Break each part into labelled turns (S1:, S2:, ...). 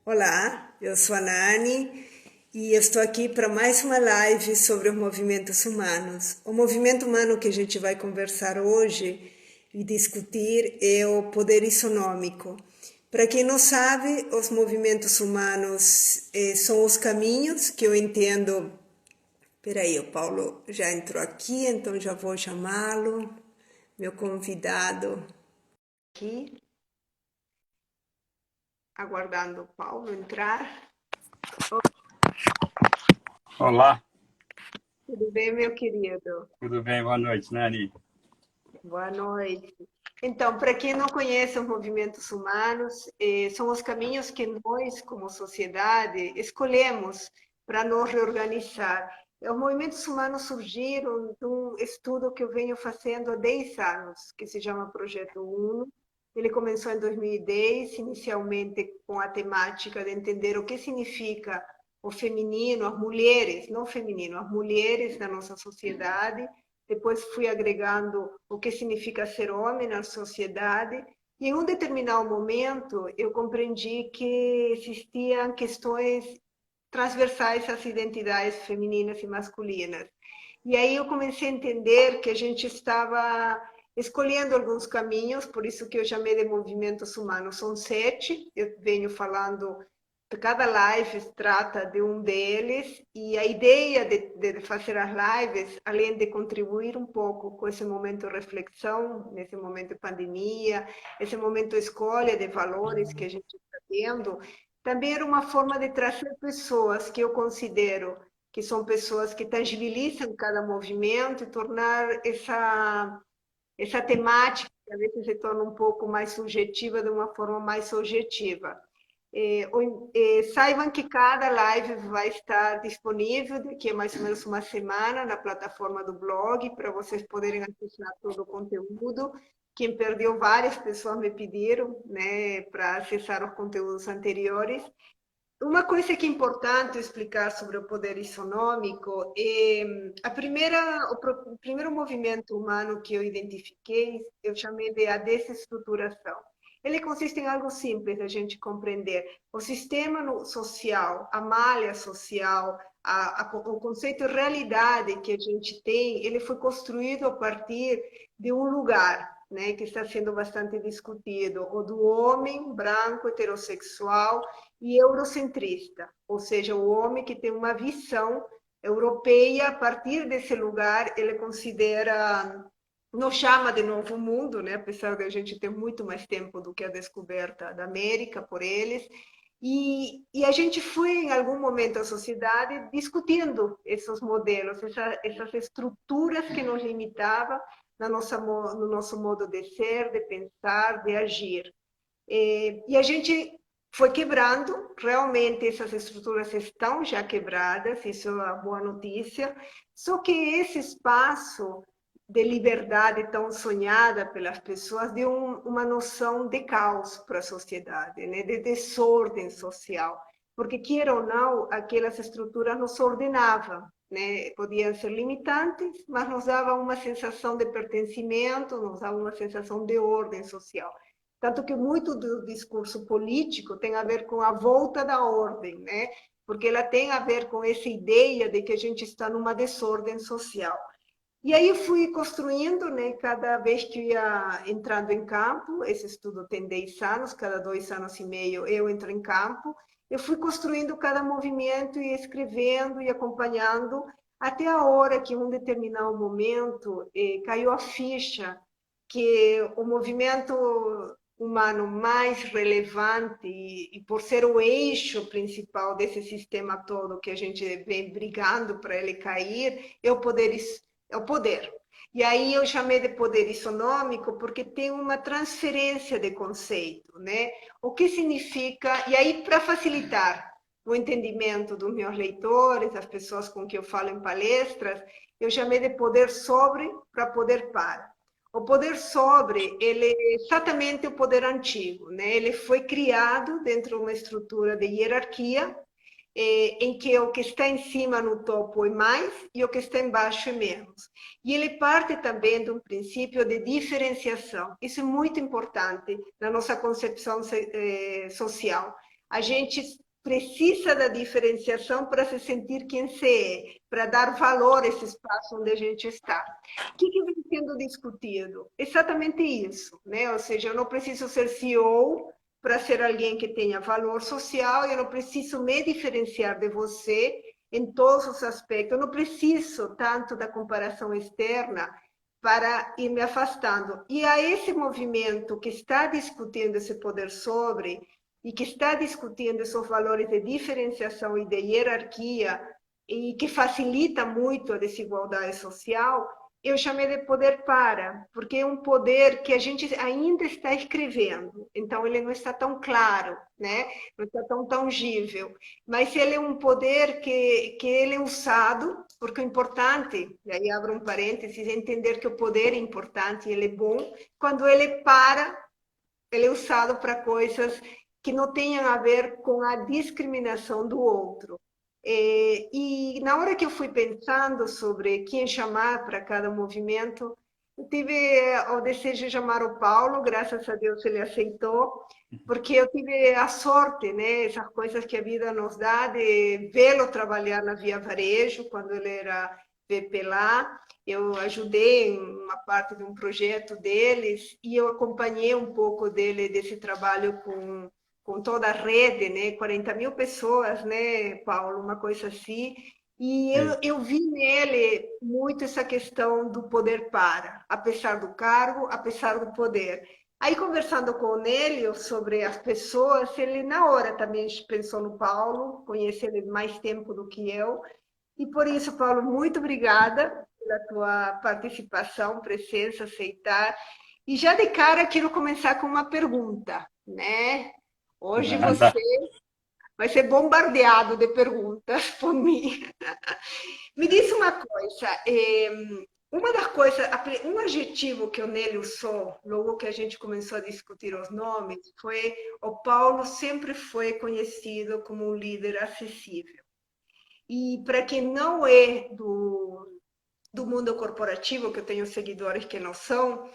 S1: Olá, eu sou a Nani e eu estou aqui para mais uma live sobre os movimentos humanos. O movimento humano que a gente vai conversar hoje e discutir é o poder isonômico. Para quem não sabe, os movimentos humanos são os caminhos que eu entendo. Peraí, o Paulo já entrou aqui, então já vou chamá-lo, meu convidado aqui, aguardando o Paulo entrar.
S2: Olá,
S1: Tudo bem, meu querido?
S2: tudo bem? Boa noite, Nani.
S1: Boa noite. Então, para quem não conhece os movimentos humanos, são os caminhos que nós, como sociedade, escolhemos para nos reorganizar. Os movimentos humanos surgiram de um estudo que eu venho fazendo há 10 anos, que se chama Projeto Uno. Ele começou em 2010, inicialmente com a temática de entender o que significa o feminino, as mulheres, não feminino, as mulheres na nossa sociedade. Depois fui agregando o que significa ser homem na sociedade, e em um determinado momento eu compreendi que existiam questões transversais às identidades femininas e masculinas. E aí eu comecei a entender que a gente estava escolhendo alguns caminhos, por isso que eu chamei de movimentos humanos. São 7, eu venho falando, cada live trata de um deles, e a ideia de fazer as lives, além de contribuir um pouco com esse momento de reflexão, nesse momento de pandemia, esse momento de escolha de valores que a gente está tendo, também era uma forma de trazer pessoas que eu considero que são pessoas que tangibilizam cada movimento e tornar essa temática, que às vezes se torna um pouco mais subjetiva, de uma forma mais objetiva. Saibam que cada live vai estar disponível daqui a mais ou menos uma semana na plataforma do blog, para vocês poderem acessar todo o conteúdo. Quem perdeu, várias pessoas me pediram, né, para acessar os conteúdos anteriores. Uma coisa que é importante explicar sobre o poder isonômico é o primeiro movimento humano que eu identifiquei, eu chamei de a desestruturação. Ele consiste em algo simples da gente compreender. O sistema social, a malha social, o conceito de realidade que a gente tem, ele foi construído a partir de um lugar, né, que está sendo bastante discutido, o do homem branco heterossexual e eurocentrista, ou seja, o homem que tem uma visão europeia. A partir desse lugar, ele considera, nos chama de novo mundo, né? Apesar de a gente ter muito mais tempo do que a descoberta da América por eles. E a gente foi, em algum momento, a sociedade discutindo esses modelos, essas estruturas que nos limitavam no nosso modo de ser, de pensar, de agir. E a gente foi quebrando, realmente essas estruturas estão já quebradas, isso é uma boa notícia, só que esse espaço de liberdade tão sonhada pelas pessoas deu uma noção de caos para a sociedade, né? De desordem social, porque, queira ou não, aquelas estruturas nos ordenavam, né? Podiam ser limitantes, mas nos davam uma sensação de pertencimento, nos davam uma sensação de ordem social. Tanto que muito do discurso político tem a ver com a volta da ordem, né? Porque ela tem a ver com essa ideia de que a gente está numa desordem social. E aí eu fui construindo, né, cada vez que ia entrando em campo, esse estudo tem 10 anos, cada 2 anos e meio eu entro em campo, eu fui construindo cada movimento e escrevendo e acompanhando, até a hora que, em um determinado momento, caiu a ficha que o movimento humano mais relevante, e por ser o eixo principal desse sistema todo que a gente vem brigando para ele cair, é o poder. E aí eu chamei de poder isonômico porque tem uma transferência de conceito, né? O que significa, e aí para facilitar o entendimento dos meus leitores, das pessoas com quem eu falo em palestras, eu chamei de poder sobre para poder para. O poder sobre, ele é exatamente o poder antigo, né? Ele foi criado dentro de uma estrutura de hierarquia, em que o que está em cima no topo é mais e o que está embaixo é menos. E ele parte também de um princípio de diferenciação. Isso é muito importante na nossa concepção social. A gente precisa da diferenciação para se sentir quem se é, para dar valor a esse espaço onde a gente está. O que vem sendo discutido? Exatamente isso, né? Ou seja, eu não preciso ser CEO para ser alguém que tenha valor social, eu não preciso me diferenciar de você em todos os aspectos, eu não preciso tanto da comparação externa para ir me afastando. E a esse movimento que está discutindo esse poder sobre e que está discutindo esses valores de diferenciação e de hierarquia e que facilita muito a desigualdade social, eu chamei de poder para, porque é um poder que a gente ainda está escrevendo, então ele não está tão claro, né? Não está tão tangível, mas ele é um poder que ele é usado, porque é importante, e aí abro um parênteses, entender que o poder é importante, ele é bom, quando ele para, ele é usado para coisas que não tenham a ver com a discriminação do outro. E na hora que eu fui pensando sobre quem chamar para cada movimento, eu tive o desejo de chamar o Paulo, graças a Deus ele aceitou, porque eu tive a sorte, né, essas coisas que a vida nos dá, de vê-lo trabalhar na Via Varejo, quando ele era VP lá. Eu ajudei em uma parte de um projeto deles e eu acompanhei um pouco desse trabalho com toda a rede, né? 40 mil pessoas, né, Paulo? Uma coisa assim. E eu vi nele muito essa questão do poder para, apesar do cargo, apesar do poder. Aí, conversando com ele sobre as pessoas, ele na hora também pensou no Paulo, conhece ele mais tempo do que eu. E por isso, Paulo, muito obrigada pela tua participação, presença, aceitar. E já de cara quero começar com uma pergunta, né? Hoje
S2: Nada.
S1: você vai ser bombardeado de perguntas por mim. Me diz uma coisa, uma das coisas, um adjetivo que o Nélio usou, logo que a gente começou a discutir os nomes, foi o Paulo sempre foi conhecido como um líder acessível. E para quem não é do mundo corporativo, que eu tenho seguidores que não são,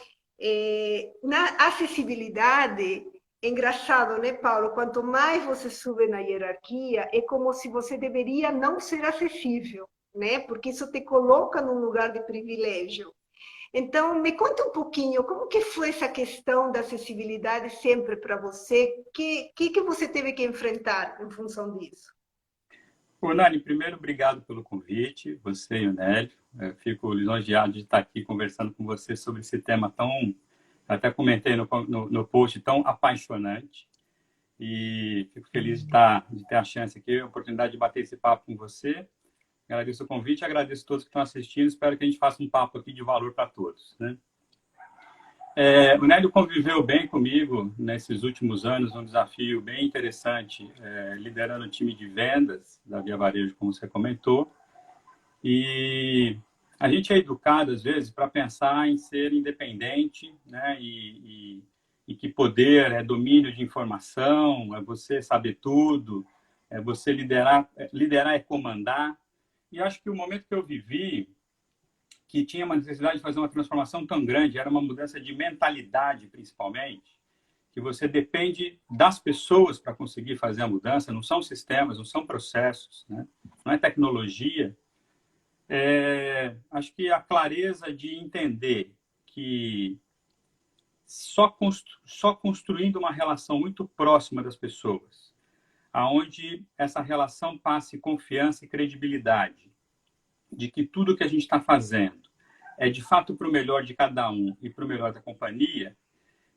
S1: na acessibilidade, é engraçado, né, Paulo? Quanto mais você sube na hierarquia, é como se você deveria não ser acessível, né? Porque isso te coloca num lugar de privilégio. Então, me conta um pouquinho, como que foi essa questão da acessibilidade sempre para você? Que você teve que enfrentar em função disso?
S2: Ô, Nani, primeiro, obrigado pelo convite, você e o Nélio. Eu fico lisonjeado de estar aqui conversando com você sobre esse tema tão, até comentei no post, tão apaixonante. E fico feliz de ter a chance aqui, a oportunidade de bater esse papo com você. Agradeço o convite, agradeço a todos que estão assistindo. Espero que a gente faça um papo aqui de valor para todos, né? O Nélio conviveu bem comigo nesses últimos anos, um desafio bem interessante, liderando o time de vendas da Via Varejo, como você comentou. E a gente é educado, às vezes, para pensar em ser independente, né? E que poder é domínio de informação, é você saber tudo, é você liderar, liderar é comandar. E acho que o momento que eu vivi, que tinha uma necessidade de fazer uma transformação tão grande, era uma mudança de mentalidade, principalmente, que você depende das pessoas para conseguir fazer a mudança, não são sistemas, não são processos, né? Não é tecnologia. Acho que a clareza de entender que só construindo uma relação muito próxima das pessoas, aonde essa relação passe confiança e credibilidade, de que tudo que a gente está fazendo é de fato para o melhor de cada um e para o melhor da companhia,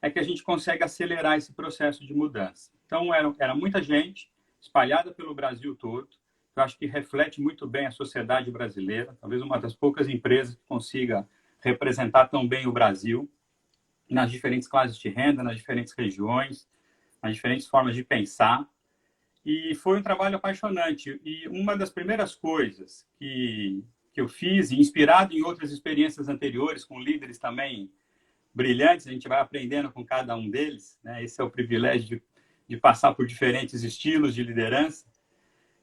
S2: é que a gente consegue acelerar esse processo de mudança. Então, era muita gente espalhada pelo Brasil todo, que eu acho que reflete muito bem a sociedade brasileira, talvez uma das poucas empresas que consiga representar tão bem o Brasil, nas diferentes classes de renda, nas diferentes regiões, nas diferentes formas de pensar. E foi um trabalho apaixonante. E uma das primeiras coisas que eu fiz, inspirado em outras experiências anteriores, com líderes também brilhantes, a gente vai aprendendo com cada um deles, né? Esse é o privilégio de passar por diferentes estilos de liderança.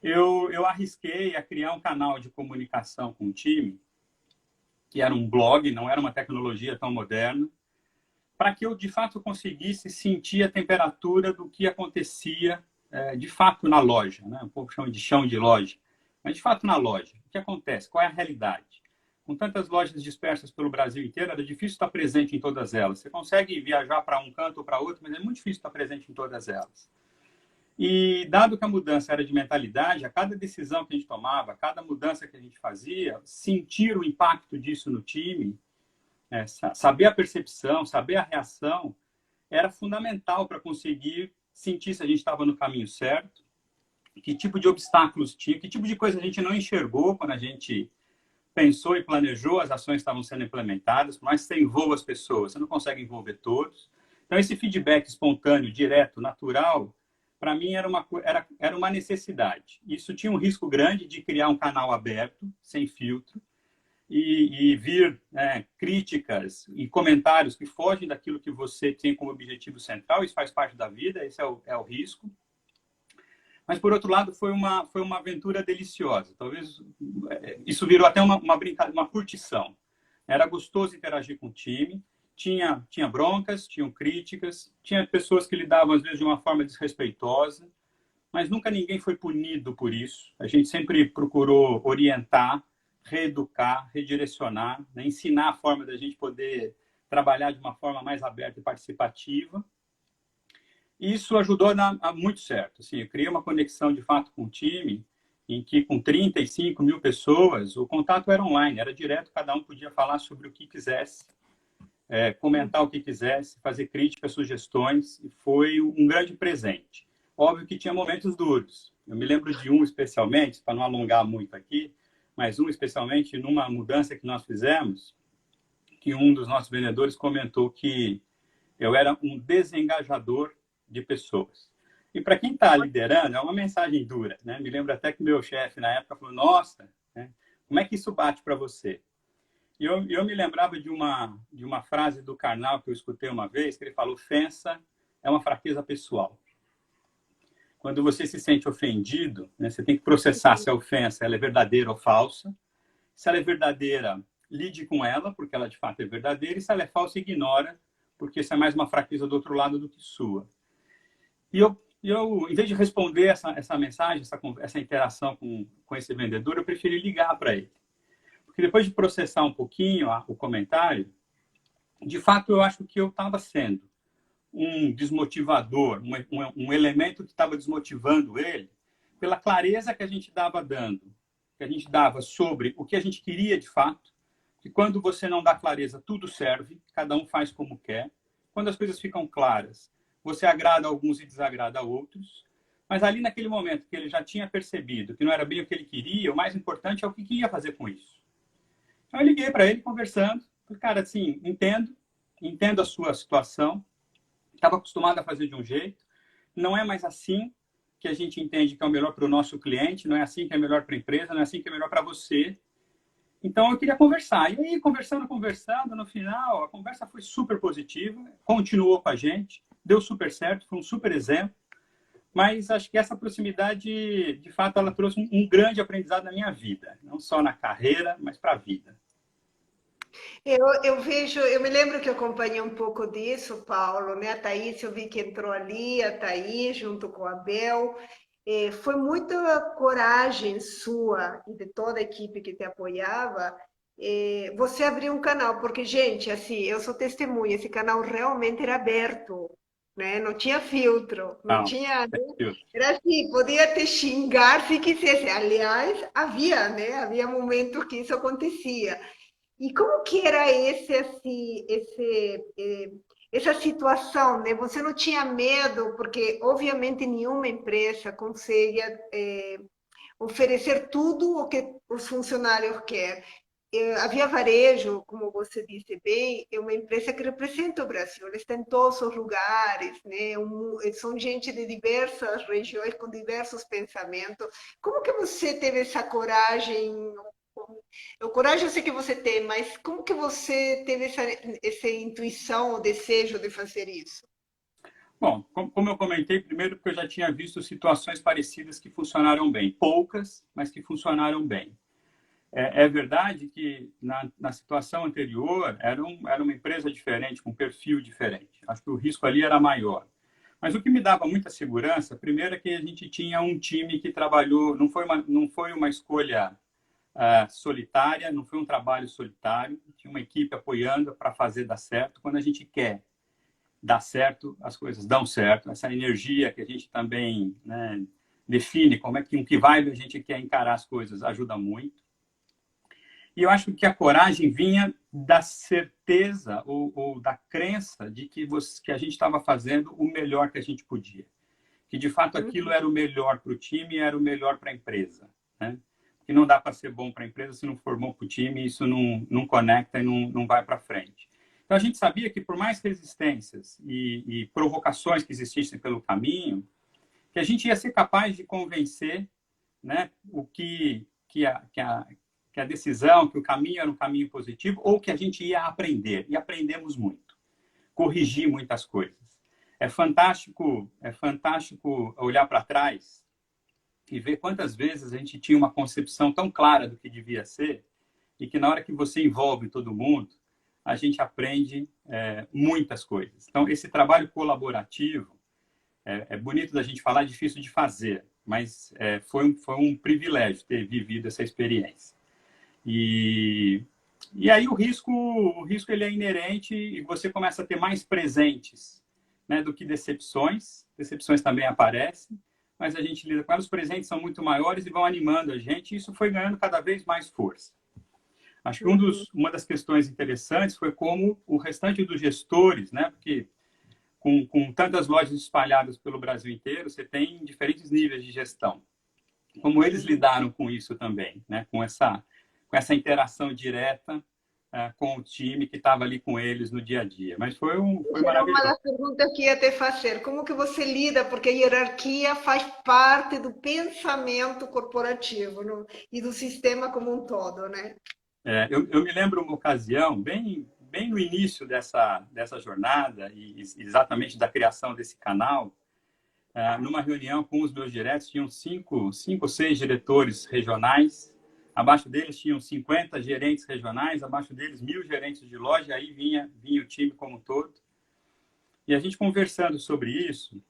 S2: Eu arrisquei a criar um canal de comunicação com o time, que era um blog, não era uma tecnologia tão moderna, para que eu, de fato, conseguisse sentir a temperatura do que acontecia de fato na loja, né? Um pouco chama de chão de loja, mas de fato na loja. O que acontece? Qual é a realidade? Com tantas lojas dispersas pelo Brasil inteiro, era difícil estar presente em todas elas. Você consegue viajar para um canto ou para outro, mas é muito difícil estar presente em todas elas. E dado que a mudança era de mentalidade, a cada decisão que a gente tomava, a cada mudança que a gente fazia, sentir o impacto disso no time, saber a percepção, saber a reação, era fundamental para conseguir sentir se a gente estava no caminho certo, que tipo de obstáculos tinha, que tipo de coisa a gente não enxergou quando a gente pensou e planejou, as ações estavam sendo implementadas. Por mais que você envolva as pessoas, você não consegue envolver todos. Então, esse feedback espontâneo, direto, natural, para mim era uma necessidade. Isso tinha um risco grande de criar um canal aberto, sem filtro, e vir críticas e comentários que fogem daquilo que você tem como objetivo central. Isso faz parte da vida, esse é o risco. Mas, por outro lado, foi uma aventura deliciosa. Talvez isso virou até uma brincadeira, uma curtição. Era gostoso interagir com o time. Tinha broncas, tinham críticas, tinha pessoas que lidavam, às vezes, de uma forma desrespeitosa, mas nunca ninguém foi punido por isso. A gente sempre procurou orientar, reeducar, redirecionar, né? Ensinar a forma da gente poder trabalhar de uma forma mais aberta e participativa. Isso ajudou a dar muito certo. Assim, eu criei uma conexão, de fato, com o time, em que, com 35 mil pessoas, o contato era online, era direto, cada um podia falar sobre o que quisesse, comentar o que quisesse, fazer críticas, sugestões, e foi um grande presente. Óbvio que tinha momentos duros. Eu me lembro de um especialmente, para não alongar muito aqui, mas um especialmente numa mudança que nós fizemos, que um dos nossos vendedores comentou que eu era um desengajador de pessoas. E para quem está liderando, é uma mensagem dura, né? Me lembro até que meu chefe, na época, falou, nossa, né? Como é que isso bate para você? E eu me lembrava de uma frase do Karnal que eu escutei uma vez, que ele falou, ofensa é uma fraqueza pessoal. Quando você se sente ofendido, né, você tem que processar se a ofensa ela é verdadeira ou falsa. Se ela é verdadeira, lide com ela, porque ela de fato é verdadeira, e se ela é falsa, ignora, porque isso é mais uma fraqueza do outro lado do que sua. E eu em vez de responder essa mensagem, essa interação com esse vendedor, eu preferi ligar para ele. Porque depois de processar um pouquinho o comentário, de fato eu acho que eu estava sendo um desmotivador, um elemento que estava desmotivando ele, pela clareza que a gente dava sobre o que a gente queria de fato, que quando você não dá clareza, tudo serve, cada um faz como quer. Quando as coisas ficam claras, você agrada a alguns e desagrada a outros. Mas ali naquele momento que ele já tinha percebido que não era bem o que ele queria, o mais importante é o que ia fazer com isso. Então eu liguei para ele conversando, falei, cara, assim, entendo a sua situação, estava acostumado a fazer de um jeito, não é mais assim que a gente entende que é o melhor para o nosso cliente, não é assim que é melhor para a empresa, não é assim que é melhor para você. Então, eu queria conversar. E aí, conversando, no final, a conversa foi super positiva, continuou com a gente, deu super certo, foi um super exemplo. Mas acho que essa proximidade, de fato, ela trouxe um grande aprendizado na minha vida. Não só na carreira, mas para a vida.
S1: Eu me lembro que eu acompanhei um pouco disso, Paulo, né? A Thaís, eu vi que entrou ali, a Thaís, junto com a Bel. Foi muita coragem sua e de toda a equipe que te apoiava. Você abriu um canal, porque, gente, assim, eu sou testemunha, esse canal realmente era aberto, né? Não tinha filtro, não
S2: Não,
S1: tinha, né?
S2: eu,
S1: Era assim, podia te xingar se quisesse. Aliás, havia, né? Havia momentos que isso acontecia. E como que era essa situação, né? Você não tinha medo, porque obviamente nenhuma empresa consegue oferecer tudo o que os funcionários querem. A Varejo, como você disse bem, é uma empresa que representa o Brasil. Eles estão em todos os lugares, né? São gente de diversas regiões, com diversos pensamentos. Como que você teve essa coragem? O coragem eu sei que você tem, mas como que você teve essa intuição, o desejo de fazer isso?
S2: bom, como eu comentei, primeiro porque eu já tinha visto situações parecidas que funcionaram bem. Poucas, mas que funcionaram bem. É verdade que na situação anterior era uma empresa diferente, com um perfil diferente. Acho que o risco ali era maior. Mas o que me dava muita segurança, primeiro, é que a gente tinha um time que trabalhou, não foi uma escolha solitária, não foi um trabalho solitário, tinha uma equipe apoiando para fazer dar certo. Quando a gente quer dar certo, as coisas dão certo. Essa energia que a gente também, né, define como é que, que vibe a gente quer encarar as coisas, ajuda muito. E eu acho que a coragem vinha da certeza ou da crença de que a gente estava fazendo o melhor que a gente podia. Que, de fato, aquilo era o melhor para o time e era o melhor para a empresa. Né? Que não dá para ser bom para a empresa se não for bom para o time, isso não conecta e não vai para frente. Então, a gente sabia que, por mais resistências e provocações que existissem pelo caminho, que a gente ia ser capaz de convencer, né, que a decisão, que o caminho era um caminho positivo, ou que a gente ia aprender. E aprendemos muito. Corrigir muitas coisas. É fantástico olhar para trás e ver quantas vezes a gente tinha uma concepção tão clara do que devia ser e que na hora que você envolve todo mundo, a gente aprende muitas coisas. Então, esse trabalho colaborativo é bonito da gente falar, é difícil de fazer, mas foi um privilégio ter vivido essa experiência. E aí o risco ele é inerente e você começa a ter mais presentes, né, do que decepções. Decepções também aparecem, mas a gente lida com elas. Os presentes são muito maiores e vão animando a gente, e isso foi ganhando cada vez mais força. Acho que uma das questões interessantes foi como o restante dos gestores, né, porque com tantas lojas espalhadas pelo Brasil inteiro, você tem diferentes níveis de gestão. Como eles lidaram com isso também, né, com essa interação direta com o time que estava ali com eles no dia a dia. Mas foi
S1: Era uma
S2: maravilhoso.
S1: das perguntas que ia te fazer. Como que você lida? Porque a hierarquia faz parte do pensamento corporativo, não? E do sistema como um todo, né?
S2: Eu me lembro uma ocasião, bem no início dessa jornada, e exatamente da criação desse canal, numa reunião com os meus diretos, tinham cinco ou seis diretores regionais, abaixo deles tinham 50 gerentes regionais, abaixo deles 1.000 gerentes de loja, aí vinha o time como um todo. E a gente conversando sobre isso,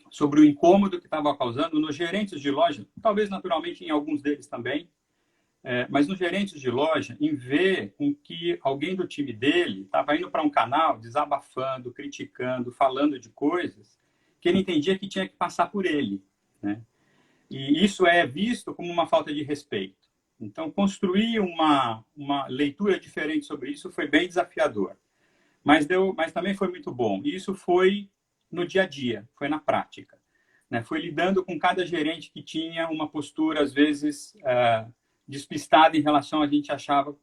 S2: sobre o incômodo que estava causando nos gerentes de loja, talvez naturalmente em alguns deles também, mas nos gerentes de loja, em ver com que alguém do time dele estava indo para um canal desabafando, criticando, falando de coisas que ele entendia que tinha que passar por ele, né? E isso é visto como uma falta de respeito. Então, construir uma leitura diferente sobre isso foi bem desafiador. Mas também foi muito bom. E isso foi no dia a dia, foi na prática. Né? Foi lidando com cada gerente que tinha uma postura, às vezes, despistada em relação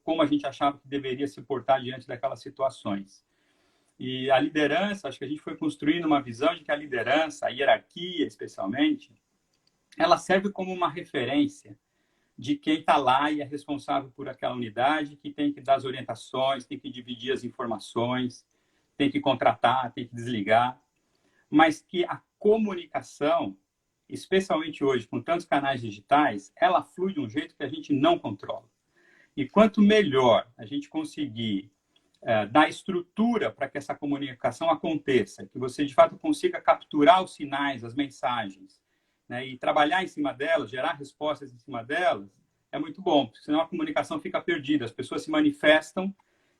S2: como a gente achava que deveria se portar diante daquelas situações. E a liderança, acho que a gente foi construindo uma visão de que a liderança, a hierarquia especialmente, ela serve como uma referência de quem está lá e é responsável por aquela unidade, que tem que dar as orientações, tem que dividir as informações, tem que contratar, tem que desligar, mas que a comunicação, especialmente hoje, com tantos canais digitais, ela flui de um jeito que a gente não controla. E quanto melhor a gente conseguir dar estrutura para que essa comunicação aconteça, que você, de fato, consiga capturar os sinais, as mensagens, né, e trabalhar em cima delas, gerar respostas em cima delas, é muito bom, porque senão a comunicação fica perdida. As pessoas se manifestam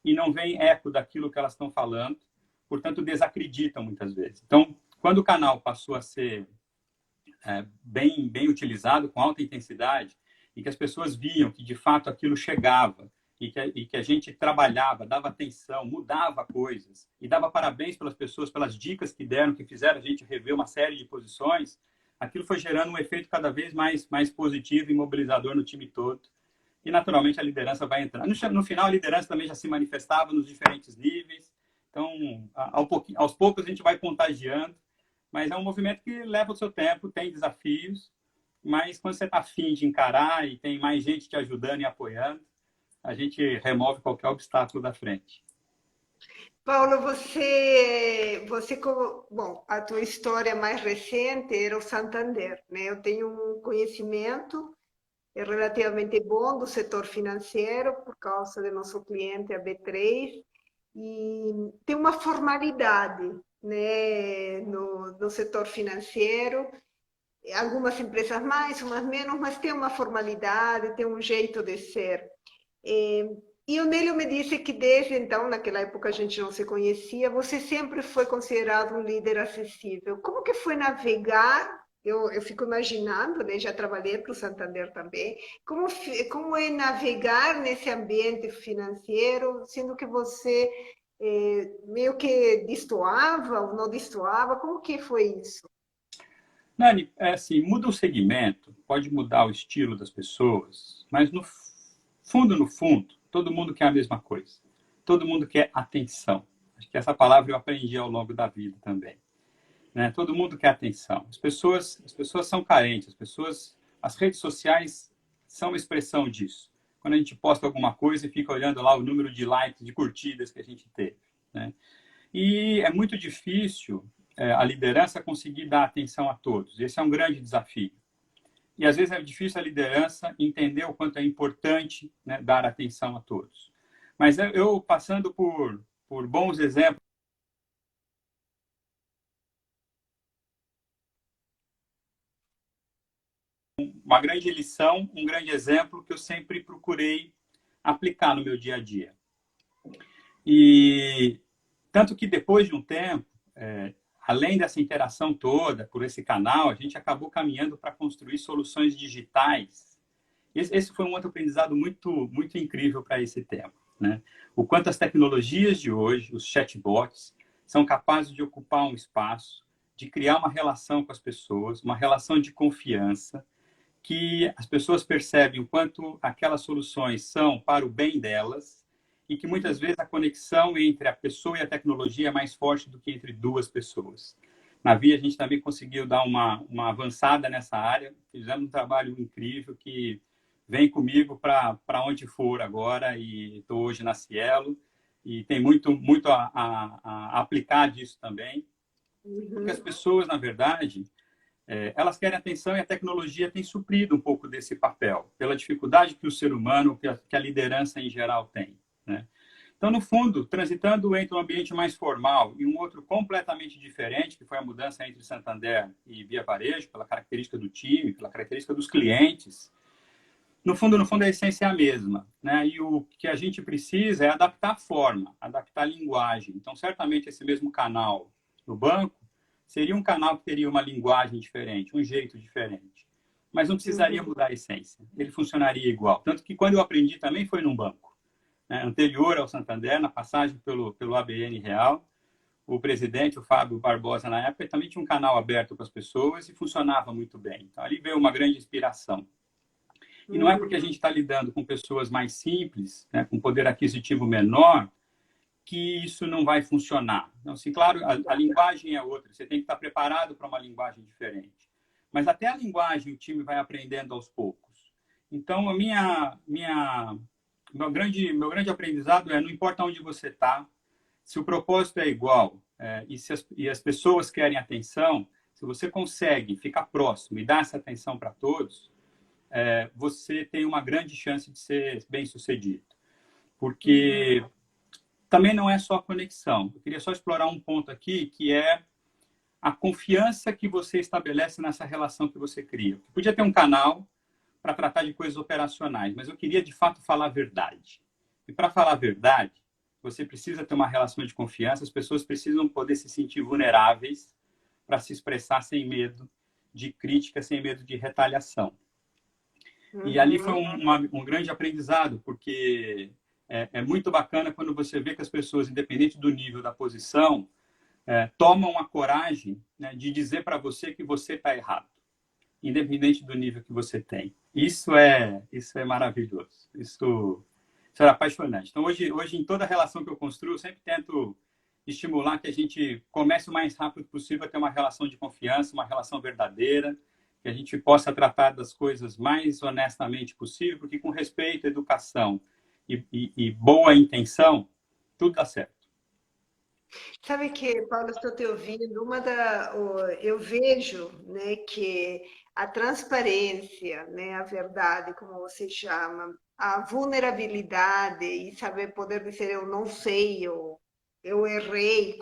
S2: e não vem eco daquilo que elas estão falando, portanto, desacreditam muitas vezes. Então, quando o canal passou a ser bem utilizado, com alta intensidade, e que as pessoas viam que, de fato, aquilo chegava, e que a gente trabalhava, dava atenção, mudava coisas, e dava parabéns pelas pessoas, pelas dicas que deram, que fizeram a gente rever uma série de posições, aquilo foi gerando um efeito cada vez mais positivo e mobilizador no time todo. E, naturalmente, a liderança vai entrar. No final, a liderança também já se manifestava nos diferentes níveis. Então, aos poucos, a gente vai contagiando. Mas é um movimento que leva o seu tempo, tem desafios. Mas quando você está afim de encarar e tem mais gente te ajudando e apoiando, a gente remove qualquer obstáculo da frente.
S1: Paulo, bom, a tua história mais recente era o Santander, né? Eu tenho um conhecimento relativamente bom do setor financeiro por causa do nosso cliente, a B3, e tem uma formalidade né, no setor financeiro. Algumas empresas mais, umas menos, mas tem uma formalidade, tem um jeito de ser. E o Nélio me disse que desde então, naquela época a gente não se conhecia, você sempre foi considerado um líder acessível. Como que foi navegar? Eu fico imaginando, né? Já trabalhei para o Santander também. Como é navegar nesse ambiente financeiro, sendo que você meio que destoava ou não destoava? Como que foi isso?
S2: Nani, é assim, muda o segmento, pode mudar o estilo das pessoas, mas no fundo, todo mundo quer a mesma coisa. Todo mundo quer atenção. Acho que essa palavra eu aprendi ao longo da vida também. Né? Todo mundo quer atenção. As pessoas são carentes, as redes sociais são uma expressão disso. Quando a gente posta alguma coisa e fica olhando lá o número de likes, de curtidas que a gente teve. Né? E é muito difícil a liderança conseguir dar atenção a todos. Esse é um grande desafio. E às vezes é difícil a liderança entender o quanto é importante, né, dar atenção a todos. Mas eu passando por bons exemplos, uma grande lição, um grande exemplo que eu sempre procurei aplicar no meu dia a dia. E tanto que depois de um tempo, além dessa interação toda por esse canal, a gente acabou caminhando para construir soluções digitais. Esse foi um outro aprendizado muito incrível para esse tempo. Né? O quanto as tecnologias de hoje, os chatbots, são capazes de ocupar um espaço, de criar uma relação com as pessoas, uma relação de confiança, que as pessoas percebem o quanto aquelas soluções são para o bem delas e que muitas vezes a conexão entre a pessoa e a tecnologia é mais forte do que entre duas pessoas. Na Via, a gente também conseguiu dar uma avançada nessa área, fizemos um trabalho incrível que vem comigo para onde for agora e estou hoje na Cielo e tem muito a aplicar disso também, porque as
S1: Uhum.
S2: pessoas, na verdade, elas querem atenção e a tecnologia tem suprido um pouco desse papel, pela dificuldade que o ser humano, que a liderança em geral tem. Né? Então, no fundo, transitando entre um ambiente mais formal e um outro completamente diferente, que foi a mudança entre Santander e Via Varejo, pela característica do time, pela característica dos clientes, no fundo, a essência é a mesma. Né? E o que a gente precisa é adaptar a forma, adaptar a linguagem. Então, certamente, esse mesmo canal no banco seria um canal que teria uma linguagem diferente, um jeito diferente. Mas não precisaria
S1: Uhum.
S2: mudar a essência. Ele funcionaria igual. Tanto que quando eu aprendi também foi num banco. Né? Anterior ao Santander, na passagem pelo ABN Real, o presidente, o Fábio Barbosa, na época, também tinha um canal aberto para as pessoas e funcionava muito bem. Então, ali veio uma grande inspiração. E não é porque a
S1: Uhum.
S2: gente está lidando com pessoas mais simples, né, com poder aquisitivo menor, que isso não vai funcionar. Então, assim, claro, a linguagem é outra, você tem que estar preparado para uma linguagem diferente. Mas até a linguagem o time vai aprendendo aos poucos. Então, meu grande aprendizado é, não importa onde você está, se o propósito é igual e as pessoas querem atenção, se você consegue ficar próximo e dar essa atenção para todos, você tem uma grande chance de ser bem-sucedido.
S1: Uhum.
S2: Porque também não é só conexão. Eu queria só explorar um ponto aqui, que é a confiança que você estabelece nessa relação que você cria. Podia ter um canal para tratar de coisas operacionais, mas eu queria, de fato, falar a verdade. E para falar a verdade, você precisa ter uma relação de confiança, as pessoas precisam poder se sentir vulneráveis para se expressar sem medo de crítica, sem medo de retaliação. E ali foi
S1: Uhum.
S2: um grande aprendizado, porque é muito bacana quando você vê que as pessoas, independente do nível da posição, tomam a coragem, né, de dizer para você que você está errado, independente do nível que você tem. Isso é maravilhoso. Isso é apaixonante. Então, hoje, em toda relação que eu construo, eu sempre tento estimular que a gente comece o mais rápido possível a ter uma relação de confiança, uma relação verdadeira, que a gente possa tratar das coisas mais honestamente possível, porque com respeito, educação e boa intenção, tudo dá certo.
S1: Sabe que, Paulo, estou te ouvindo. Eu vejo, né, que a transparência, né, a verdade, como você chama, a vulnerabilidade e saber poder dizer eu não sei, eu errei,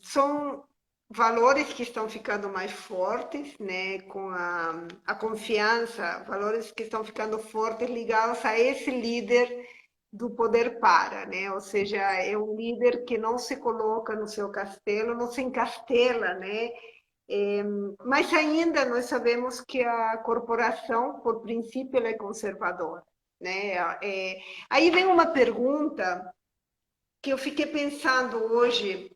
S1: São valores que estão ficando mais fortes, né, com a confiança, valores que estão ficando fortes ligados a esse líder do poder para, né? Ou seja, é um líder que não se coloca no seu castelo, não se encastela, né? É, mas ainda nós sabemos que a corporação, por princípio, ela é conservadora, né? Aí vem uma pergunta que eu fiquei pensando hoje.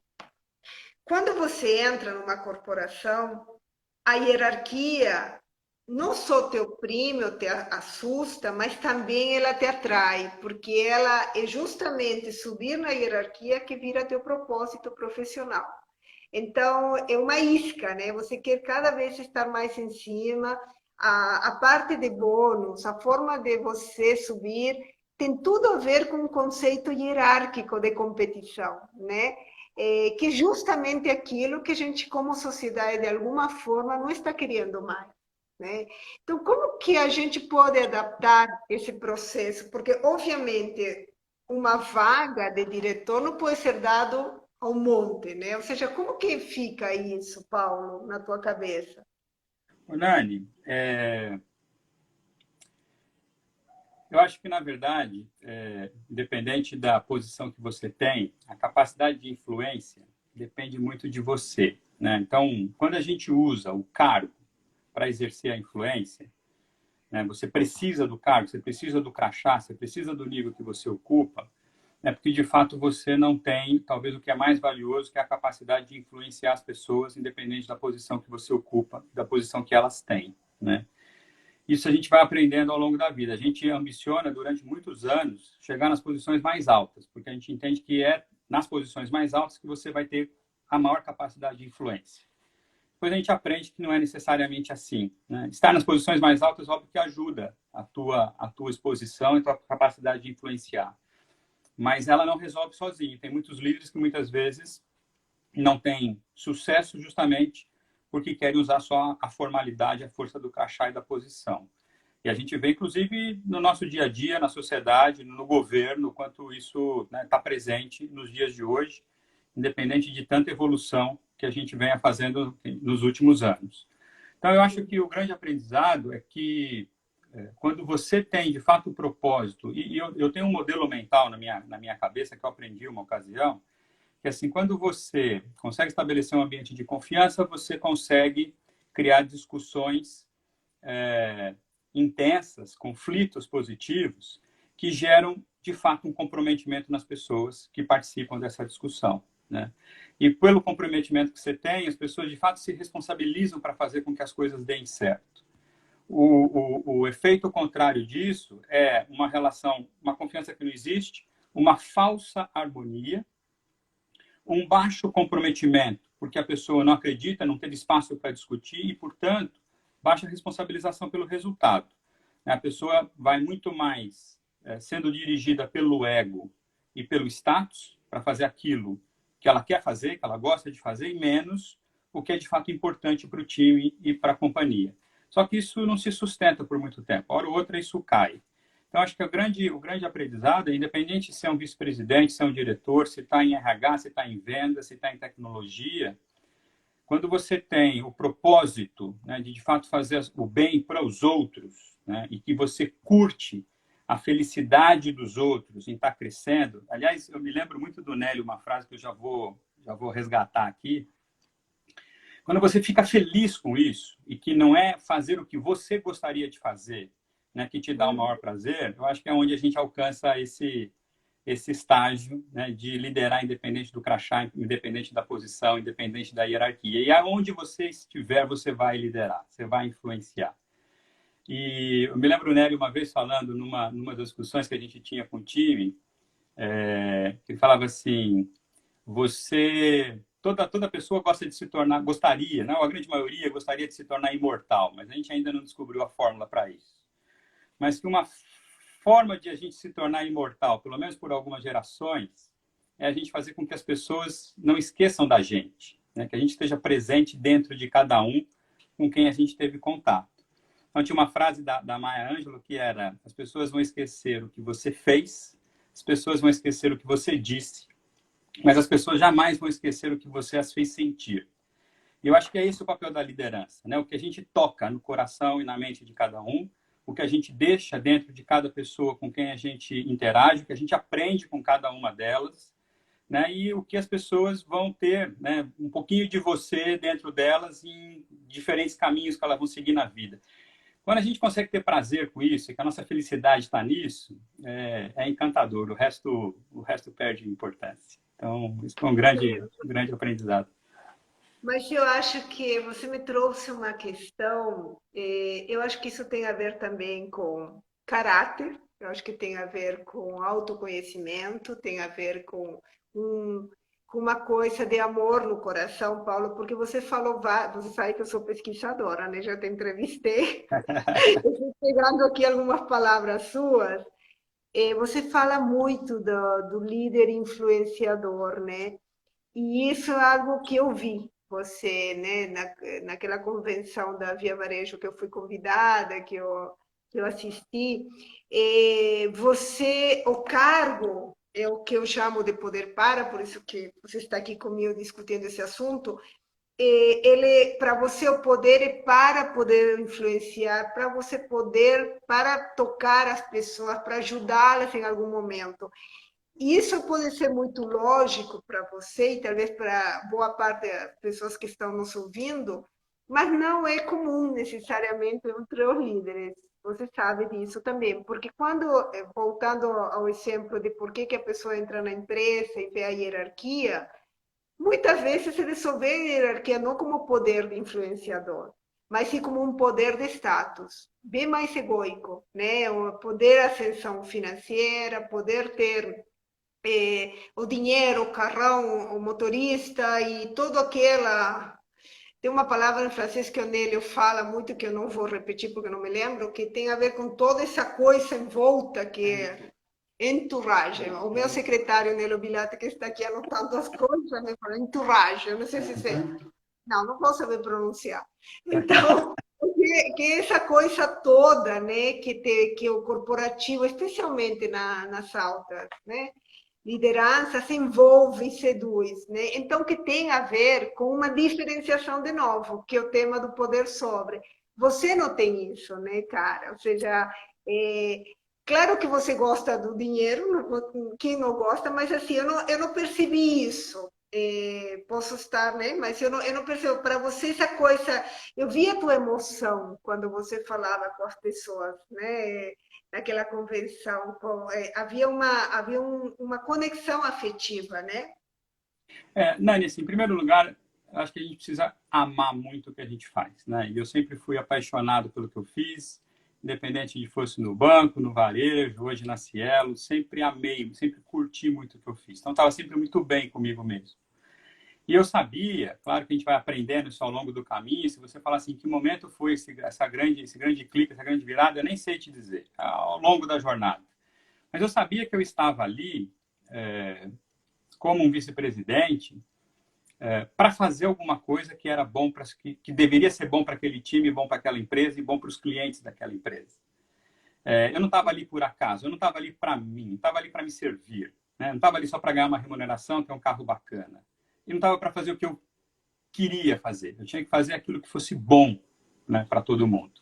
S1: Quando você entra numa corporação, a hierarquia não só te oprime ou te assusta, mas também ela te atrai, porque ela é justamente subir na hierarquia que vira teu propósito profissional. Então, é uma isca, né? Você quer cada vez estar mais em cima. A parte de bônus, a forma de você subir, tem tudo a ver com o conceito hierárquico de competição, né? Que é justamente aquilo que a gente, como sociedade, de alguma forma, não está querendo mais. Né? Então, como que a gente pode adaptar esse processo? Porque, obviamente, uma vaga de diretor não pode ser dado ao monte, né? Ou seja, como que fica isso, Paulo, na tua cabeça?
S2: Nani, eu acho que, na verdade, independente da posição que você tem, a capacidade de influência depende muito de você, né? Então, quando a gente usa o cargo para exercer a influência, né, você precisa do cargo, você precisa do crachá, você precisa do nível que você ocupa, né, porque, de fato, você não tem, talvez, o que é mais valioso, que é a capacidade de influenciar as pessoas, independente da posição que você ocupa, da posição que elas têm, né? Isso a gente vai aprendendo ao longo da vida. A gente ambiciona, durante muitos anos, chegar nas posições mais altas, porque a gente entende que é nas posições mais altas que você vai ter a maior capacidade de influência. Depois a gente aprende que não é necessariamente assim, né? Estar nas posições mais altas, óbvio que ajuda a tua exposição e a tua capacidade de influenciar. Mas ela não resolve sozinha. Tem muitos líderes que muitas vezes não têm sucesso justamente porque querem usar só a formalidade, a força do crachá e da posição. E a gente vê, inclusive, no nosso dia a dia, na sociedade, no governo, quanto isso está, né, presente nos dias de hoje, independente de tanta evolução que a gente venha fazendo nos últimos anos. Então, eu acho que o grande aprendizado é que quando você tem, de fato, o propósito, e eu tenho um modelo mental na minha cabeça que eu aprendi uma ocasião, que assim, quando você consegue estabelecer um ambiente de confiança, você consegue criar discussões intensas, conflitos positivos, que geram, de fato, um comprometimento nas pessoas que participam dessa discussão, né? E pelo comprometimento que você tem, as pessoas, de fato, se responsabilizam para fazer com que as coisas deem certo. O efeito contrário disso é uma relação, uma confiança que não existe, uma falsa harmonia, um baixo comprometimento, porque a pessoa não acredita, não teve espaço para discutir e, portanto, baixa responsabilização pelo resultado. A pessoa vai muito mais sendo dirigida pelo ego e pelo status para fazer aquilo que ela quer fazer, que ela gosta de fazer, e menos o que é de fato importante para o time e para a companhia. Só que isso não se sustenta por muito tempo. Hora ou outra isso cai. Então, acho que o grande aprendizado, independente se é um vice-presidente, se é um diretor, se está em RH, se está em venda, se está em tecnologia, quando você tem o propósito, né, de fato fazer o bem para os outros, né, e que você curte a felicidade dos outros em estar crescendo. Aliás, eu me lembro muito do Nélio, uma frase que eu já vou resgatar aqui. Quando você fica feliz com isso, e que não é fazer o que você gostaria de fazer, né, que te dá o maior prazer, eu acho que é onde a gente alcança esse estágio, né, de liderar independente do crachá, independente da posição, independente da hierarquia. E aonde você estiver, você vai liderar, você vai influenciar. E eu me lembro o Nélio uma vez falando numa das discussões que a gente tinha com o time, que ele falava assim, toda pessoa gosta de se tornar, gostaria, não, a grande maioria gostaria de se tornar imortal, mas a gente ainda não descobriu a fórmula para isso. Mas que uma forma de a gente se tornar imortal, pelo menos por algumas gerações, é a gente fazer com que as pessoas não esqueçam da gente, né? Que a gente esteja presente dentro de cada um com quem a gente teve contato. Então, tinha uma frase da Maya Angelou que era: as pessoas vão esquecer o que você fez, as pessoas vão esquecer o que você disse, mas as pessoas jamais vão esquecer o que você as fez sentir. E eu acho que é esse o papel da liderança, né? O que a gente toca no coração e na mente de cada um, o que a gente deixa dentro de cada pessoa com quem a gente interage, o que a gente aprende com cada uma delas, né? E o que as pessoas vão ter, né? Um pouquinho de você dentro delas em diferentes caminhos que elas vão seguir na vida. Quando a gente consegue ter prazer com isso, e que a nossa felicidade está nisso, é encantador. O resto perde importância. Então, isso foi um grande aprendizado.
S1: Mas eu acho que você me trouxe uma questão, eu acho que isso tem a ver também com caráter, eu acho que tem a ver com autoconhecimento, tem a ver um, com uma coisa de amor no coração, Paulo, porque você falou, você sabe que eu sou pesquisadora, né? Já te entrevistei, eu estou pegando aqui algumas palavras suas, você fala muito do líder influenciador, né? E isso é algo que eu vi você, né, naquela convenção da Via Varejo que eu fui convidada, que eu assisti. Você, o cargo, é o que eu chamo de poder para, por isso que você está aqui comigo discutindo esse assunto, ele, para você, o poder é para poder influenciar, para você poder, para tocar as pessoas, para ajudá-las em algum momento. Isso pode ser muito lógico para você e talvez para boa parte das pessoas que estão nos ouvindo, mas não é comum necessariamente entre os líderes. Você sabe disso também, porque quando, voltando ao exemplo de por que a pessoa entra na empresa e vê a hierarquia, muitas vezes ele só vê a hierarquia não como poder de influenciador, mas sim como um poder de status, bem mais egoico, né? O poder ascensão financeira, poder ter o dinheiro, o carrão, o motorista e todo aquela. Tem uma palavra em francês que o Nélio fala muito, que eu não vou repetir porque não me lembro, que tem a ver com toda essa coisa em volta que é entourage. O meu secretário, Nélio Bilata, que está aqui anotando as coisas, me fala entourage. Eu não sei se você. Não, não vou saber pronunciar. Então, que essa coisa toda, né, que o corporativo, especialmente nas altas, né, liderança se envolve e seduz, né? Então, que tem a ver com uma diferenciação de novo, que é o tema do poder sobre. Você não tem isso, né, cara? Ou seja, é, claro que você gosta do dinheiro, quem não gosta, mas assim, eu não percebi isso. Posso estar, né? Mas eu não percebo. Para você, essa coisa. Eu via a tua emoção quando você falava com as pessoas, né? Naquela convenção. Havia uma conexão afetiva, né?
S2: Nani, assim, em primeiro lugar, acho que a gente precisa amar muito o que a gente faz, né? E eu sempre fui apaixonado pelo que eu fiz, independente de fosse no banco, no varejo, hoje na Cielo, sempre amei, sempre curti muito o que eu fiz. Então, estava sempre muito bem comigo mesmo. E eu sabia, claro que a gente vai aprendendo isso ao longo do caminho, se você falar assim, que momento foi esse grande clique, essa grande virada, eu nem sei te dizer, ao longo da jornada. Mas eu sabia que eu estava ali, como um vice-presidente, para fazer alguma coisa que era bom, que deveria ser bom para aquele time, bom para aquela empresa e bom para os clientes daquela empresa. Eu não estava ali por acaso, eu não estava ali para mim, não estava ali para me servir, né? Não estava ali só para ganhar uma remuneração, ter um carro bacana. E não estava para fazer o que eu queria fazer. Eu tinha que fazer aquilo que fosse bom, né, para todo mundo.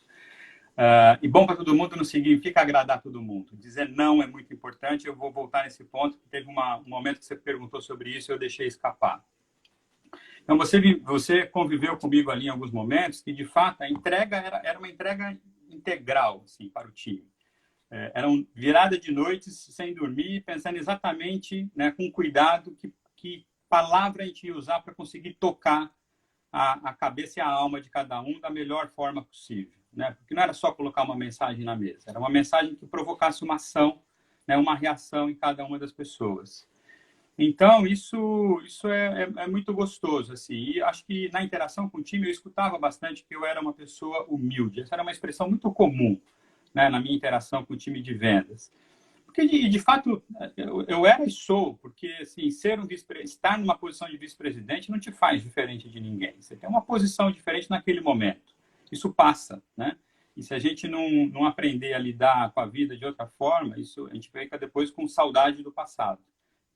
S2: E bom para todo mundo não significa agradar todo mundo. Dizer não é muito importante. Eu vou voltar nesse ponto, porque teve um momento que você perguntou sobre isso e eu deixei escapar. Então, você conviveu comigo ali em alguns momentos que, de fato, a entrega era uma entrega integral assim, para o time. Eram virada de noites sem dormir, pensando exatamente, né, com cuidado que palavra a gente ia usar para conseguir tocar a cabeça e a alma de cada um da melhor forma possível, né? Porque não era só colocar uma mensagem na mesa, era uma mensagem que provocasse uma ação, né, uma reação em cada uma das pessoas. Então, isso é muito gostoso, assim. E acho que na interação com o time eu escutava bastante que eu era uma pessoa humilde. Essa era uma expressão muito comum, né, na minha interação com o time de vendas. Porque, de fato, eu era e sou, porque assim, estar numa posição de vice-presidente não te faz diferente de ninguém. Você tem uma posição diferente naquele momento. Isso passa, né? E se a gente não aprender a lidar com a vida de outra forma, isso a gente fica depois com saudade do passado.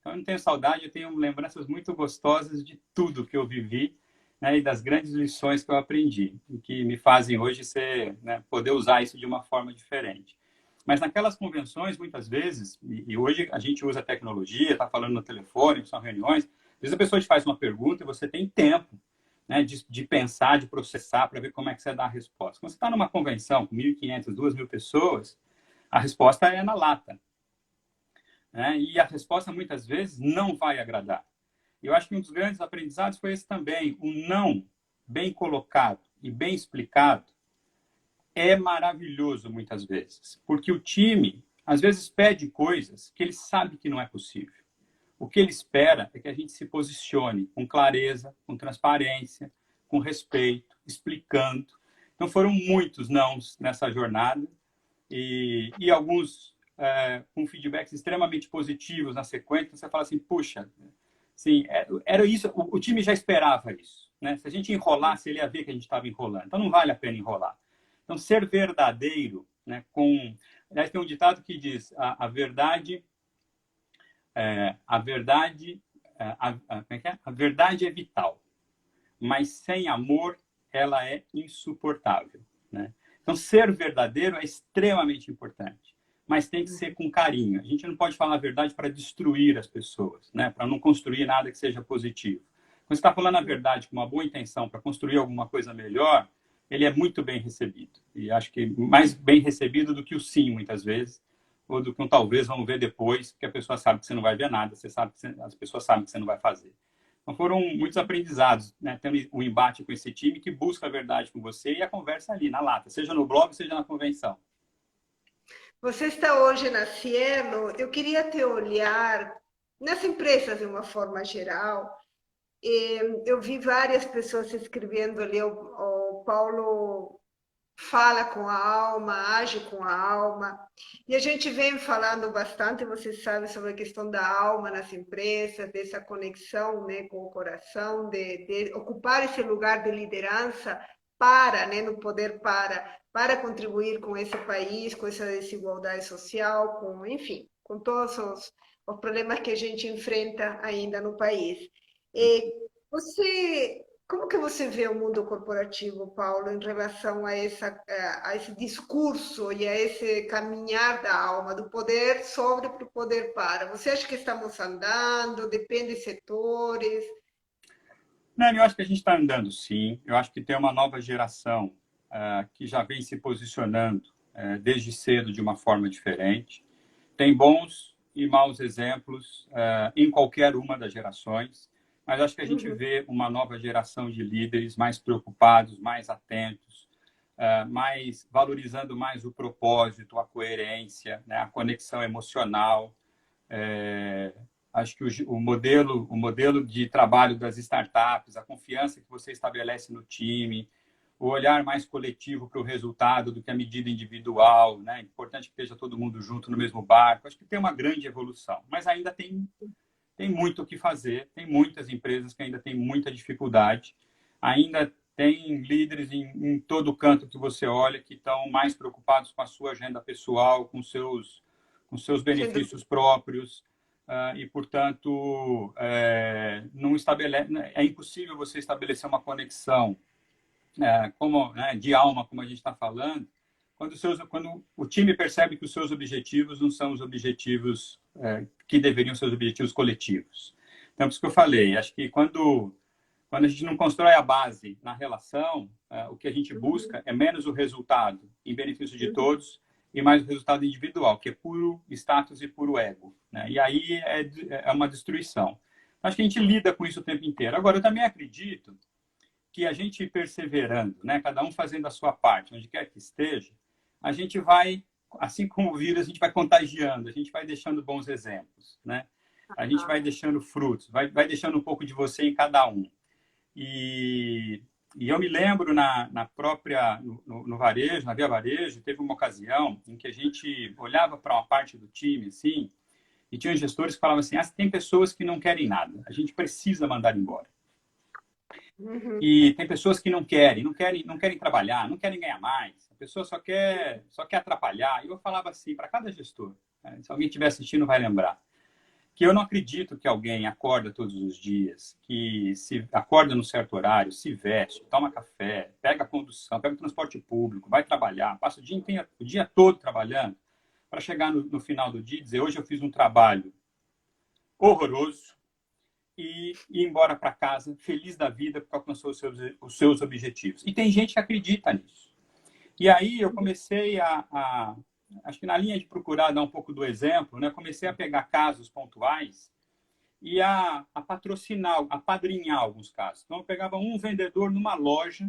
S2: Então, eu não tenho saudade, eu tenho lembranças muito gostosas de tudo que eu vivi, né, e das grandes lições que eu aprendi, e que me fazem hoje ser, né, poder usar isso de uma forma diferente. Mas naquelas convenções, muitas vezes, e hoje a gente usa tecnologia, está falando no telefone, são reuniões, às vezes a pessoa te faz uma pergunta e você tem tempo, né, de pensar, de processar, para ver como é que você dá a resposta. Quando você está numa convenção com 1.500, 2.000 pessoas, a resposta é na lata, né? E a resposta, muitas vezes, não vai agradar. Eu acho que um dos grandes aprendizados foi esse também. O não bem colocado e bem explicado é maravilhoso muitas vezes, porque o time, às vezes, pede coisas que ele sabe que não é possível. O que ele espera é que a gente se posicione com clareza, com transparência, com respeito, explicando. Então, foram muitos nãos nessa jornada e alguns com feedbacks extremamente positivos na sequência. Você fala assim, puxa, sim, era isso, o time já esperava isso, né? Se a gente enrolasse, ele ia ver que a gente estava enrolando. Então, não vale a pena enrolar. Então, ser verdadeiro, né, aliás, tem um ditado que diz, a verdade a verdade é vital, mas sem amor ela é insuportável, né? Então, ser verdadeiro é extremamente importante, mas tem que ser com carinho. A gente não pode falar a verdade para destruir as pessoas, né? Para não construir nada que seja positivo. Quando você está falando a verdade com uma boa intenção para construir alguma coisa melhor, ele é muito bem recebido. E acho que mais bem recebido do que o sim, muitas vezes, ou do que um talvez, vamos ver depois, porque a pessoa sabe que você não vai ver nada, as pessoas sabem que você não vai fazer. Então foram muitos aprendizados, né? Tendo um embate com esse time que busca a verdade com você e a conversa ali, na lata, seja no blog, seja na convenção.
S1: Você está hoje na Cielo, eu queria te olhar nas empresas de uma forma geral. Eu vi várias pessoas escrevendo ali, o Paulo fala com a alma, age com a alma. E a gente vem falando bastante, você sabe, sobre a questão da alma nas empresas, dessa conexão, né, com o coração, de ocupar esse lugar de liderança para, né, no poder para contribuir com esse país, com essa desigualdade social, com, enfim, com todos os problemas que a gente enfrenta ainda no país. E você como que você vê o mundo corporativo, Paulo, em relação a esse discurso e a esse caminhar da alma, do poder sobre para o poder para? Você acha que estamos andando? Depende de setores?
S2: Não, eu acho que a gente está andando, sim. Eu acho que tem uma nova geração que já vem se posicionando desde cedo de uma forma diferente. Tem bons e maus exemplos em qualquer uma das gerações, mas acho que a gente vê uma nova geração de líderes mais preocupados, mais atentos, mais valorizando mais o propósito, a coerência, né, a conexão emocional. Acho que o modelo de trabalho das startups, a confiança que você estabelece no time, o olhar mais coletivo para o resultado do que a medida individual, né? É importante que esteja todo mundo junto no mesmo barco. Acho que tem uma grande evolução, mas ainda tem muito o que fazer, tem muitas empresas que ainda têm muita dificuldade, ainda tem líderes em todo canto que você olha que estão mais preocupados com a sua agenda pessoal, com seus benefícios próprios, e, portanto, não é impossível você estabelecer uma conexão né, de alma, como a gente está falando, quando o time percebe que os seus objetivos não são os objetivos que deveriam ser os objetivos coletivos. Então, por isso que eu falei, acho que quando a gente não constrói a base na relação, o que a gente busca é menos o resultado em benefício de todos e mais o resultado individual, que é puro status e puro ego, né? E aí é uma destruição. Acho que a gente lida com isso o tempo inteiro. Agora, eu também acredito que a gente perseverando, né, cada um fazendo a sua parte, onde quer que esteja, a gente vai, assim como o vírus, a gente vai contagiando, a gente vai deixando bons exemplos, né? A gente vai deixando frutos, vai deixando um pouco de você em cada um. E eu me lembro no varejo, na Via Varejo, teve uma ocasião em que a gente olhava para uma parte do time, assim, e tinha gestores que falavam assim, tem pessoas que não querem nada, a gente precisa mandar embora. E tem pessoas que não querem trabalhar, não querem ganhar mais. A pessoa só quer atrapalhar. E eu falava assim para cada gestor, né? Se alguém estiver assistindo vai lembrar. que eu não acredito que alguém acorda todos os dias, que se acorda num certo horário, se veste, toma café, pega a condução, pega o transporte público, vai trabalhar, passa o dia todo trabalhando, para chegar no final do dia e dizer, hoje eu fiz um trabalho horroroso, e ir embora para casa feliz da vida porque alcançou os seus objetivos. E tem gente que acredita nisso. E aí eu comecei acho que na linha de procurar dar um pouco do exemplo, né, comecei a pegar casos pontuais e a patrocinar, a padrinhar alguns casos. Então eu pegava um vendedor numa loja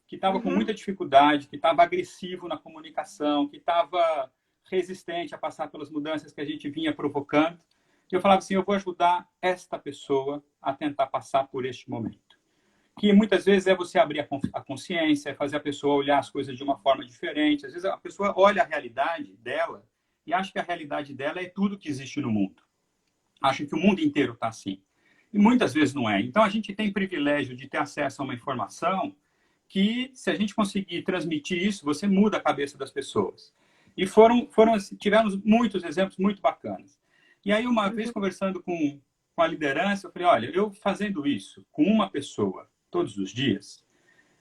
S2: que estava com muita dificuldade, que estava agressivo na comunicação, que estava resistente a passar pelas mudanças que a gente vinha provocando. E eu falava assim, eu vou ajudar esta pessoa a tentar passar por este momento. Que muitas vezes é você abrir a consciência, é fazer a pessoa olhar as coisas de uma forma diferente. Às vezes a pessoa olha a realidade dela e acha que a realidade dela é tudo que existe no mundo. Acha que o mundo inteiro está assim. E muitas vezes não é. Então a gente tem privilégio de ter acesso a uma informação que, se a gente conseguir transmitir isso, você muda a cabeça das pessoas. E tivemos muitos exemplos muito bacanas. E aí, uma vez conversando com a liderança, eu falei, olha, eu fazendo isso com uma pessoa todos os dias,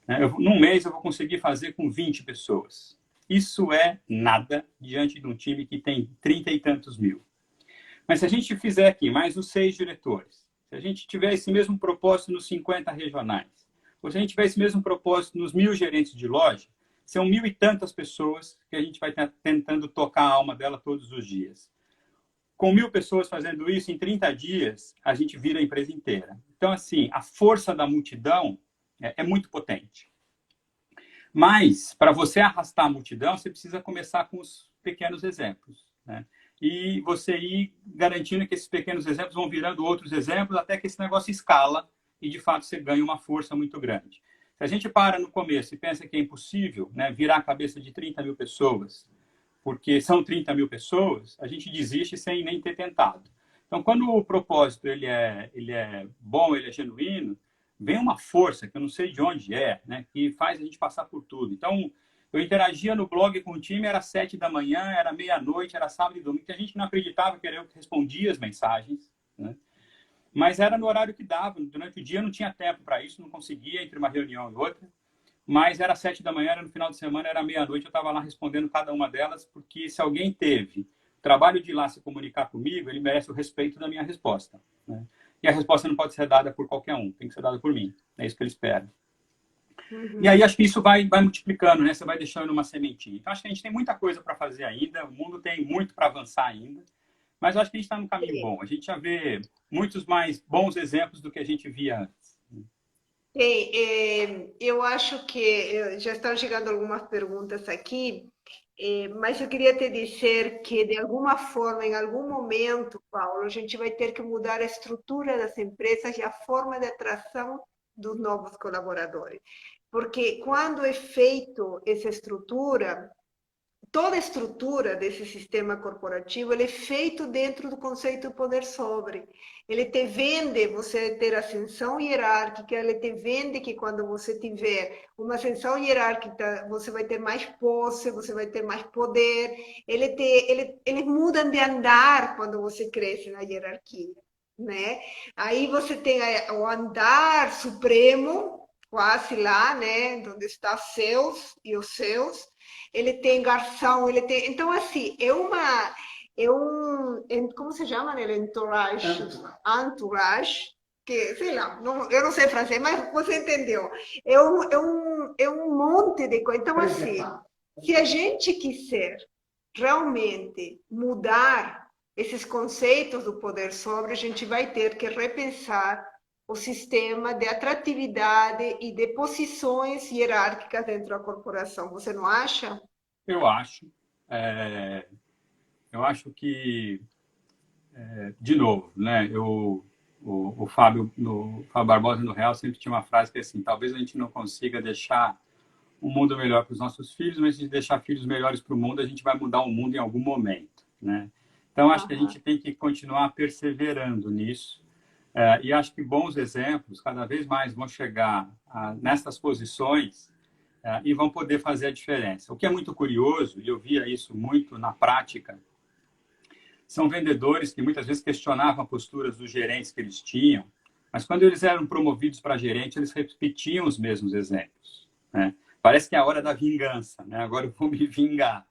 S2: né, num mês eu vou conseguir fazer com 20 pessoas. Isso é nada diante de um time que tem 30 e tantos mil. Mas se a gente fizer aqui mais os 6 diretores, se a gente tiver esse mesmo propósito nos 50 regionais, ou se a gente tiver esse mesmo propósito nos 1000 gerentes de loja, são 1000 e tantas pessoas que a gente vai tentando tocar a alma dela todos os dias. Com 1000 pessoas fazendo isso, em 30 dias, a gente vira a empresa inteira. Então, assim, a força da multidão é muito potente. Mas, para você arrastar a multidão, você precisa começar com os pequenos exemplos, né? E você ir garantindo que esses pequenos exemplos vão virando outros exemplos até que esse negócio escala e, de fato, você ganha uma força muito grande. Se a gente para no começo e pensa que é impossível, né, virar a cabeça de 30 mil pessoas, porque são 30 mil pessoas, a gente desiste sem nem ter tentado. Então, quando o propósito ele é bom, ele é genuíno, vem uma força que eu não sei de onde né, que faz a gente passar por tudo. Então, eu interagia no blog com o time, era 7 da manhã, era meia-noite, era sábado e domingo, que a gente não acreditava que era eu que respondia as mensagens, né? Mas era no horário que dava. Durante o dia eu não tinha tempo para isso, não conseguia entre uma reunião e outra. Mas era 7 da manhã, era no final de semana, era meia-noite, eu estava lá respondendo cada uma delas, porque se alguém teve o trabalho de ir lá se comunicar comigo, ele merece o respeito da minha resposta, né? E a resposta não pode ser dada por qualquer um, tem que ser dada por mim. É isso que ele espera. E aí acho que isso vai multiplicando, né? Você vai deixando uma sementinha. Então acho que a gente tem muita coisa para fazer ainda, o mundo tem muito para avançar ainda, mas eu acho que a gente está no caminho bom. A gente já vê muitos mais bons exemplos do que a gente via antes.
S1: Eu acho que já estão chegando algumas perguntas aqui, mas eu queria te dizer que, de alguma forma, em algum momento, Paulo, a gente vai ter que mudar a estrutura das empresas e a forma de atração dos novos colaboradores. Porque quando é feito essa estrutura, toda a estrutura desse sistema corporativo ele é feito dentro do conceito poder sobre. Ele te vende você ter ascensão hierárquica, ele te vende que quando você tiver uma ascensão hierárquica, você vai ter mais posse, você vai ter mais poder. Eles mudam de andar quando você cresce na hierarquia, né? Aí você tem o andar supremo, quase lá, né? Onde está seus e os seus. Ele tem garçom, ele tem. Então, assim, como se chama, né? Entourage, entourage, que, sei lá, não, eu não sei francês, mas você entendeu. É um monte de coisa. Então, assim, se a gente quiser realmente mudar esses conceitos do poder sobre, a gente vai ter que repensar o sistema de atratividade e de posições hierárquicas dentro da corporação. Você não acha?
S2: Eu acho. Eu acho que, de novo, né? O Fábio Barbosa no Real sempre tinha uma frase que é assim: talvez a gente não consiga deixar um mundo melhor para os nossos filhos, mas se a gente deixar filhos melhores para o mundo, a gente vai mudar o mundo em algum momento, né? Então, acho que a gente tem que continuar perseverando nisso. E acho que bons exemplos, cada vez mais, vão chegar nessas posições e vão poder fazer a diferença. O que é muito curioso, e eu via isso muito na prática, São vendedores que muitas vezes questionavam as posturas dos gerentes que eles tinham, mas quando eles eram promovidos para gerente, eles repetiam os mesmos exemplos, né? Parece que é a hora da vingança, né? Agora eu vou me vingar.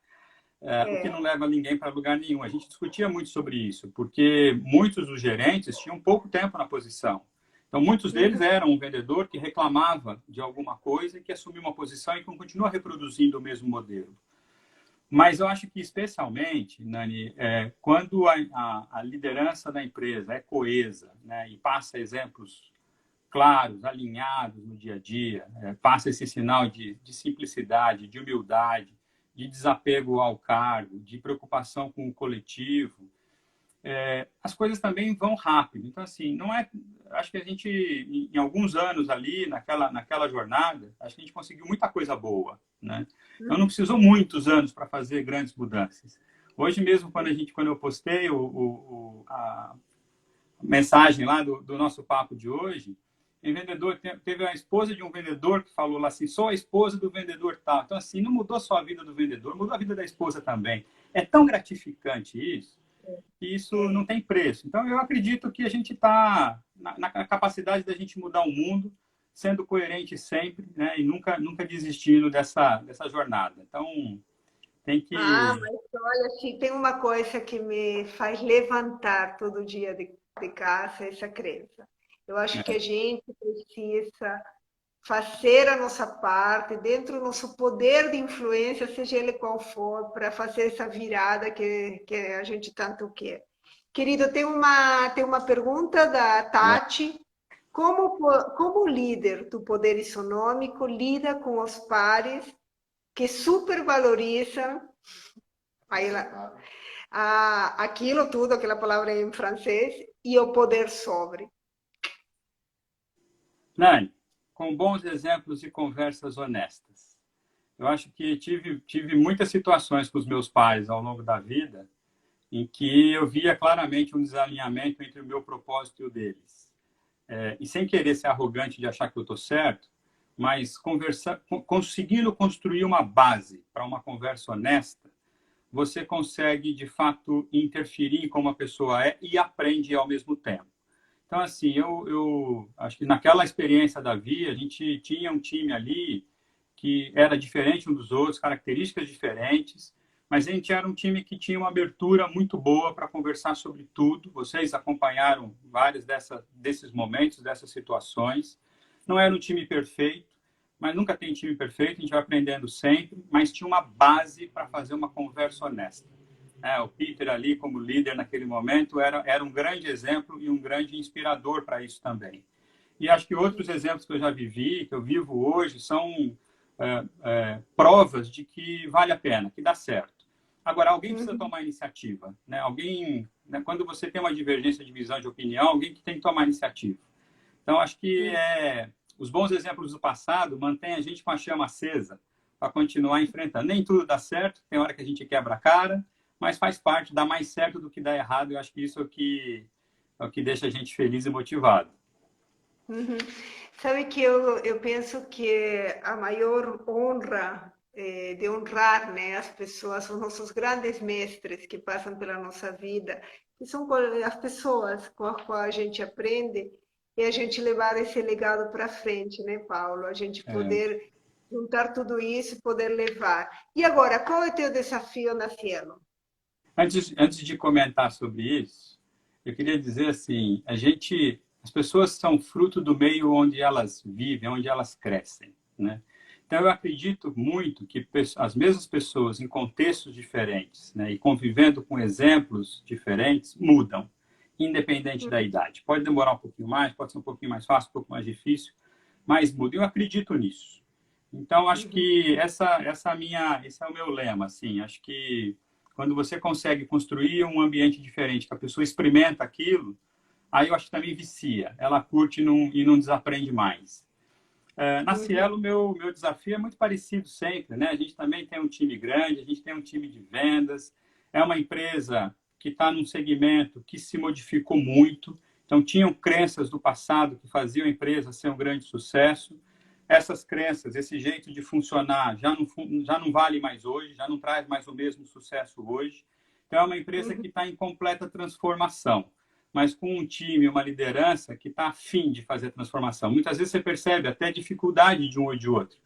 S2: O que não leva ninguém para lugar nenhum. A gente discutia muito sobre isso, porque muitos dos gerentes tinham pouco tempo na posição. Então, muitos deles eram um vendedor que reclamava de alguma coisa e que assumiu uma posição e que continua reproduzindo o mesmo modelo. Mas eu acho que, especialmente, Nani, quando a liderança da empresa é coesa, né, e passa exemplos claros, alinhados no dia a dia, passa esse sinal de simplicidade, de humildade, de desapego ao cargo, de preocupação com o coletivo, as coisas também vão rápido. Então, assim, não é... Acho que a gente, em alguns anos ali, naquela jornada, acho que a gente conseguiu muita coisa boa, né? Então, não precisou muitos anos para fazer grandes mudanças. Hoje mesmo, quando eu postei a mensagem lá do nosso papo de hoje, teve a esposa de um vendedor que falou lá assim, sou a esposa do vendedor tal. Então, assim, não mudou só a vida do vendedor, mudou a vida da esposa também. É tão gratificante isso, que isso não tem preço. Então, eu acredito que a gente está na capacidade da gente mudar o mundo, sendo coerente sempre, né? E nunca desistindo dessa jornada. Então, tem que...
S1: Mas olha, se tem uma coisa que me faz levantar todo dia de casa, essa crença. Eu acho que a gente precisa fazer a nossa parte dentro do nosso poder de influência, seja ele qual for, para fazer essa virada que a gente tanto quer. Querido, tem uma pergunta da Tati. Como líder do poder isonômico lida com os pares que supervalorizam aí, aquilo tudo, aquela palavra em francês, e o poder sobre?
S2: Nani, com bons exemplos e conversas honestas. Eu acho que tive muitas situações com os meus pais ao longo da vida em que eu via claramente um desalinhamento entre o meu propósito e o deles. E sem querer ser arrogante de achar que eu estou certo, mas conseguindo construir uma base para uma conversa honesta, você consegue, de fato, interferir em como a pessoa é e aprende ao mesmo tempo. Então, assim, eu acho que naquela experiência da Via, a gente tinha um time ali que era diferente um dos outros, características diferentes, mas a gente era um time que tinha uma abertura muito boa para conversar sobre tudo. Vocês acompanharam vários desses momentos, dessas situações. Não era um time perfeito, mas nunca tem time perfeito, a gente vai aprendendo sempre, mas tinha uma base para fazer uma conversa honesta. O Peter ali, como líder naquele momento, era um grande exemplo e um grande inspirador para isso também. E acho que outros exemplos que eu já vivi, que eu vivo hoje, são provas de que vale a pena, que dá certo. Agora, alguém precisa tomar iniciativa, né? Alguém, né, quando você tem uma divergência de visão, de opinião, alguém que tem que tomar iniciativa. Então, acho que os bons exemplos do passado mantêm a gente com a chama acesa para continuar enfrentando. Nem tudo dá certo, tem hora que a gente quebra a cara, mas faz parte, dá mais certo do que dá errado. Eu acho que isso é o que deixa a gente feliz e motivado.
S1: Sabe que eu penso que a maior honra de honrar, né, as pessoas, os nossos grandes mestres que passam pela nossa vida, que são as pessoas com as quais a gente aprende, e a gente levar esse legado para frente, né, Paulo? A gente poder juntar tudo isso e poder levar. E agora, qual é o teu desafio na Cielo?
S2: Antes de comentar sobre isso, eu queria dizer assim, as pessoas são fruto do meio onde elas vivem, onde elas crescem, né? Então, eu acredito muito que as mesmas pessoas em contextos diferentes, né, e convivendo com exemplos diferentes, mudam, independente da idade. Pode demorar um pouquinho mais, pode ser um pouquinho mais fácil, um pouco mais difícil, mas muda. Eu acredito nisso. Então, acho que esse é o meu lema, assim. Acho que quando você consegue construir um ambiente diferente, que a pessoa experimenta aquilo, aí eu acho que também vicia. Ela curte e não desaprende mais. Na Cielo, meu desafio é muito parecido sempre, né? A gente também tem um time grande, a gente tem um time de vendas. É uma empresa que está num segmento que se modificou muito. Então, tinham crenças do passado que faziam a empresa ser um grande sucesso. Essas crenças, esse jeito de funcionar já não vale mais hoje, já não traz mais o mesmo sucesso hoje. Então, é uma empresa que está em completa transformação, mas com um time, uma liderança que está afim de fazer a transformação. Muitas vezes você percebe até dificuldade de um ou de outro,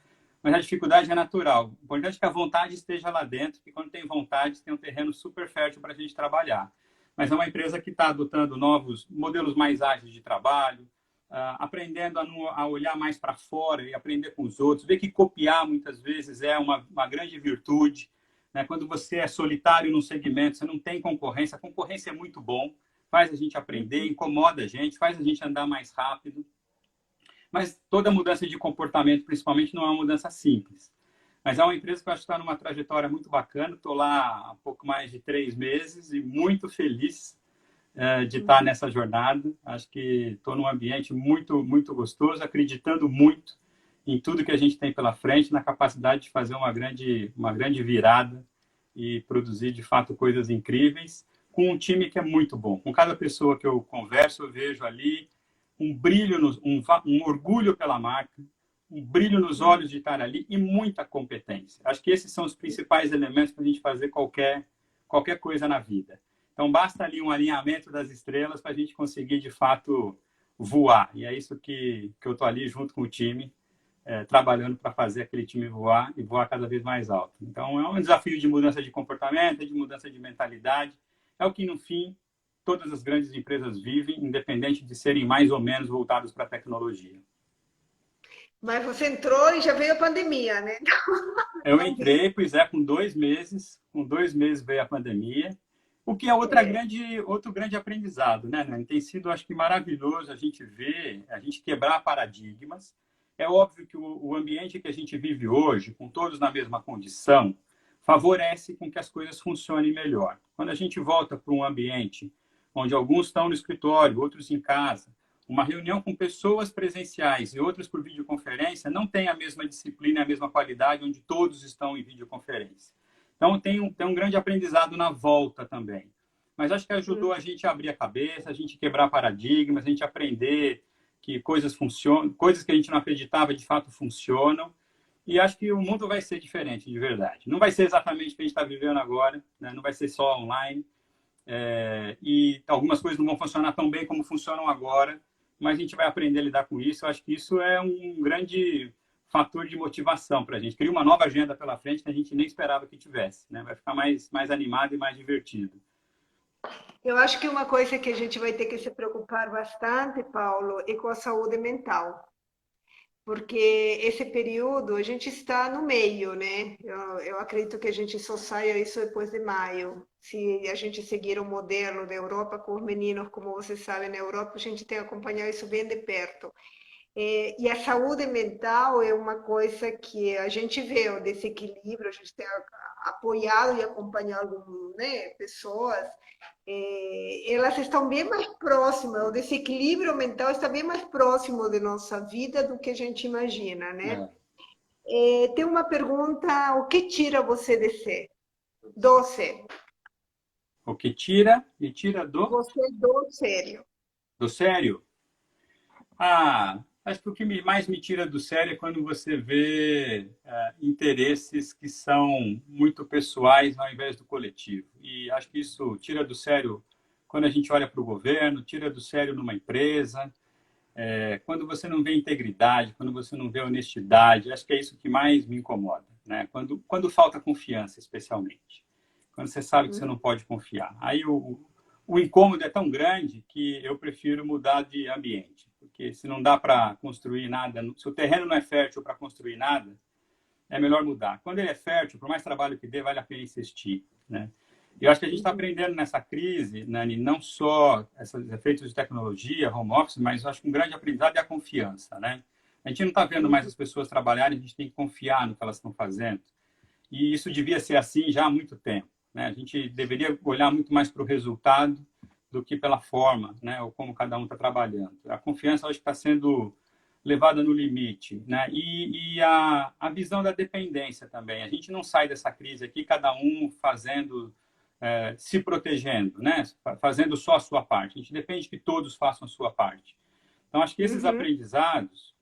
S2: mas a dificuldade é natural. O importante é que a vontade esteja lá dentro, que quando tem vontade, tem um terreno super fértil para a gente trabalhar. Mas é uma empresa que está adotando novos modelos mais ágeis de trabalho, aprendendo a olhar mais para fora e aprender com os outros, ver que copiar muitas vezes é uma grande virtude, né? Quando você é solitário num segmento, você não tem concorrência, a concorrência é muito bom, faz a gente aprender, incomoda a gente, faz a gente andar mais rápido. Mas toda mudança de comportamento, principalmente, não é uma mudança simples. Mas é uma empresa que eu acho que está numa trajetória muito bacana. Estou lá há pouco mais de 3 meses e muito feliz de estar nessa jornada. Acho que estou num ambiente muito, muito gostoso, acreditando muito em tudo que a gente tem pela frente, na capacidade de fazer uma grande virada e produzir, de fato, coisas incríveis, com um time que é muito bom. Com cada pessoa que eu converso, eu vejo ali um brilho, um orgulho pela marca, um brilho nos olhos de estar ali e muita competência. Acho que esses são os principais elementos para a gente fazer qualquer coisa na vida. Então, basta ali um alinhamento das estrelas para a gente conseguir, de fato, voar. E é isso que eu estou ali junto com o time, trabalhando para fazer aquele time voar e voar cada vez mais alto. Então, é um desafio de mudança de comportamento, de mudança de mentalidade. É o que, no fim, todas as grandes empresas vivem, independente de serem mais ou menos voltadas para a tecnologia.
S1: Mas você entrou e já veio a pandemia, né?
S2: Eu entrei, pois é, com 2 meses. Com 2 meses veio a pandemia. O que é outro grande aprendizado, né, Nani? Tem sido, acho que, maravilhoso a gente ver, a gente quebrar paradigmas. É óbvio que o ambiente que a gente vive hoje, com todos na mesma condição, favorece com que as coisas funcionem melhor. Quando a gente volta para um ambiente onde alguns estão no escritório, outros em casa, uma reunião com pessoas presenciais e outras por videoconferência não tem a mesma disciplina e a mesma qualidade onde todos estão em videoconferência. Então, tem um grande aprendizado na volta também. Mas acho que ajudou a gente a abrir a cabeça, a gente quebrar paradigmas, a gente aprender que coisas funcionam, coisas que a gente não acreditava de fato funcionam. E acho que o mundo vai ser diferente, de verdade. Não vai ser exatamente o que a gente está vivendo agora, né? Não vai ser só online. E algumas coisas não vão funcionar tão bem como funcionam agora, mas a gente vai aprender a lidar com isso. Eu acho que isso é um grande fator de motivação para a gente. Cria uma nova agenda pela frente que a gente nem esperava que tivesse, né? Vai ficar mais animado e mais divertido.
S1: Eu acho que uma coisa que a gente vai ter que se preocupar bastante, Paulo, é com a saúde mental. Porque esse período a gente está no meio, né? Eu acredito que a gente só saia isso depois de maio. Se a gente seguir o modelo da Europa com os meninos, como você sabe, na Europa a gente tem acompanhado isso bem de perto. E a saúde mental é uma coisa que a gente vê o desequilíbrio, a gente tem apoiado e acompanhado, né, pessoas, elas estão bem mais próximas, o desequilíbrio mental está bem mais próximo de nossa vida do que a gente imagina, né? Tem uma pergunta, o que tira você de sério? Do sério.
S2: O que tira? Me tira do?
S1: Você do sério.
S2: Do sério? Acho que o que mais me tira do sério é quando você vê interesses que são muito pessoais ao invés do coletivo. E acho que isso tira do sério quando a gente olha para o governo, tira do sério numa empresa, quando você não vê integridade, quando você não vê honestidade. Acho que é isso que mais me incomoda, né? Quando falta confiança, especialmente. Quando você sabe que você não pode confiar. Aí o incômodo é tão grande que eu prefiro mudar de ambiente. Porque se não dá para construir nada, se o terreno não é fértil para construir nada, é melhor mudar. Quando ele é fértil, por mais trabalho que dê, vale a pena insistir, né? E eu acho que a gente está aprendendo nessa crise, Nani, não só esses efeitos de tecnologia, home office, mas eu acho que um grande aprendizado é a confiança, né? A gente não está vendo mais as pessoas trabalharem, a gente tem que confiar no que elas estão fazendo. E isso devia ser assim já há muito tempo, né? A gente deveria olhar muito mais para o resultado do que pela forma, né? Ou como cada um está trabalhando. A confiança, acho que está sendo levada no limite, né? E a visão da dependência também. A gente não sai dessa crise aqui, cada um fazendo, se protegendo, né? Fazendo só a sua parte. A gente depende que todos façam a sua parte. Então, acho que esses aprendizados,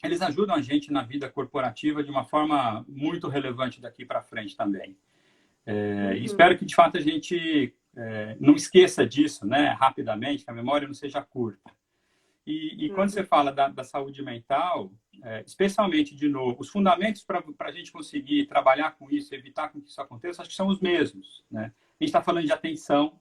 S2: eles ajudam a gente na vida corporativa de uma forma muito relevante daqui para frente também. E espero que, de fato, a gente não esqueça disso, né, rapidamente, que a memória não seja curta. E quando você fala da saúde mental, especialmente, de novo, os fundamentos para a gente conseguir trabalhar com isso, evitar que isso aconteça, acho que são os mesmos, né? A gente está falando de atenção,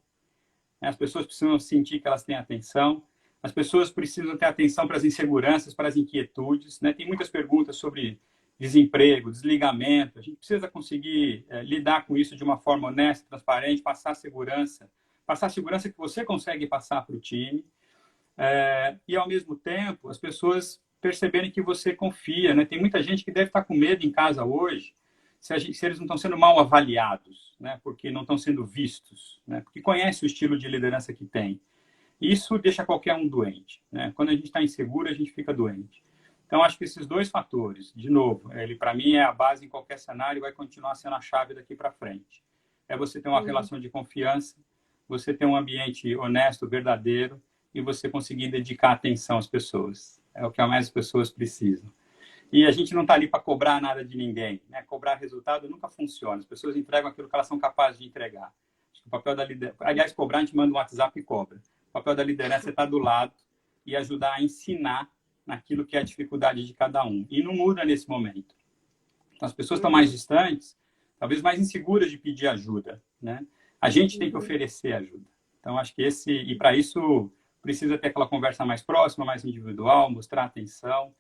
S2: né? As pessoas precisam sentir que elas têm atenção, as pessoas precisam ter atenção para as inseguranças, para as inquietudes, né? Tem muitas perguntas sobre desemprego, desligamento, a gente precisa conseguir lidar com isso de uma forma honesta, transparente, passar a segurança que você consegue passar para o time, e ao mesmo tempo as pessoas perceberem que você confia, né? Tem muita gente que deve estar com medo em casa hoje, se eles não estão sendo mal avaliados, né? Porque não estão sendo vistos, né? Porque conhece o estilo de liderança que tem. Isso deixa qualquer um doente, né? Quando a gente está inseguro, a gente fica doente. Então, acho que esses dois fatores, de novo, ele para mim é a base em qualquer cenário e vai continuar sendo a chave daqui para frente. É você ter uma relação de confiança, você ter um ambiente honesto, verdadeiro, e você conseguir dedicar atenção às pessoas. É o que mais as pessoas precisam. E a gente não está ali para cobrar nada de ninguém, né? Cobrar resultado nunca funciona. As pessoas entregam aquilo que elas são capazes de entregar. Acho que o papel da liderança... Aliás, cobrar, a gente manda um WhatsApp e cobra. O papel da liderança é estar do lado e ajudar a ensinar naquilo que é a dificuldade de cada um. E não muda nesse momento. Então, as pessoas estão mais distantes, talvez mais inseguras de pedir ajuda, né? A gente tem que oferecer ajuda. Então, acho que e para isso, precisa ter aquela conversa mais próxima, mais individual, mostrar atenção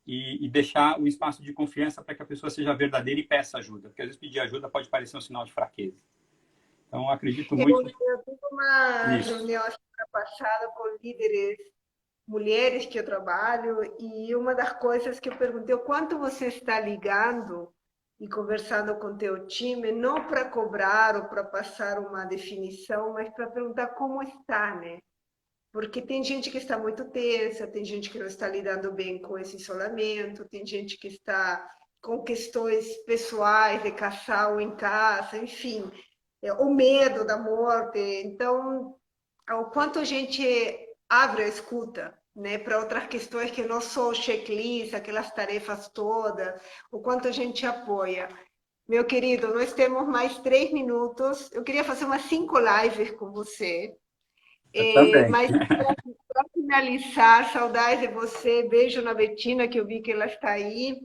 S2: e deixar um espaço de confiança para que a pessoa seja verdadeira e peça ajuda. Porque, às vezes, pedir ajuda pode parecer um sinal de fraqueza. Então, acredito muito...
S1: Eu tive uma reunião semana passada com líderes mulheres que eu trabalho, e uma das coisas que eu perguntei, o quanto você está ligando e conversando com teu time, não para cobrar ou para passar uma definição, mas para perguntar como está, né? Porque tem gente que está muito tensa, tem gente que não está lidando bem com esse isolamento, tem gente que está com questões pessoais de casal em casa, enfim, o medo da morte. Então, o quanto a gente abre a escuta, né, para outras questões que não só o checklist, aquelas tarefas todas, o quanto a gente apoia. Meu querido, nós temos mais 3 minutos. Eu queria fazer umas 5 lives com você.
S2: Eu também.
S1: Mas para finalizar, saudade de você, beijo na Betina, que eu vi que ela está aí.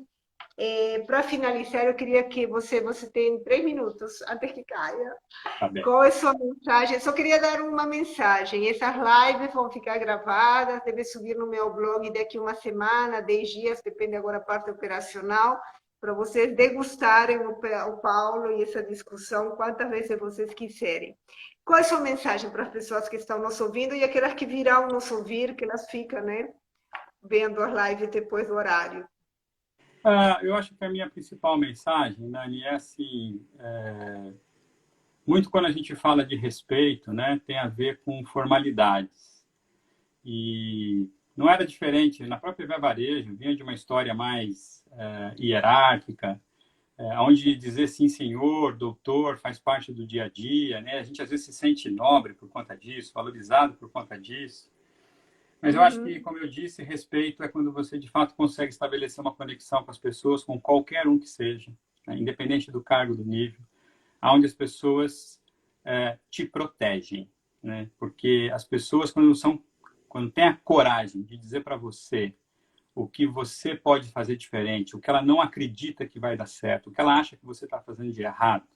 S1: Para finalizar, eu queria que você tem 3 minutos antes que caia.
S2: Tá bem.
S1: Qual é a sua mensagem? Eu só queria dar uma mensagem. Essas lives vão ficar gravadas, deve subir no meu blog daqui uma semana, 10 dias, depende agora da parte operacional, para vocês degustarem o Paulo e essa discussão quantas vezes vocês quiserem. Qual é a sua mensagem para as pessoas que estão nos ouvindo e aquelas que virão nos ouvir, que elas ficam, né, vendo as lives depois do horário?
S2: Eu acho que a minha principal mensagem, Nani, é assim, muito quando a gente fala de respeito, né, tem a ver com formalidades. E não era diferente, na própria Via Varejo, vinha de uma história mais hierárquica, onde dizer sim, senhor, doutor, faz parte do dia a dia, né? A gente às vezes se sente nobre por conta disso, valorizado por conta disso. Mas eu acho que, como eu disse, respeito é quando você, de fato, consegue estabelecer uma conexão com as pessoas, com qualquer um que seja, né? Independente do cargo, do nível, onde as pessoas te protegem, né? Porque as pessoas, quando têm a coragem de dizer para você o que você pode fazer diferente, o que ela não acredita que vai dar certo, o que ela acha que você está fazendo de errado,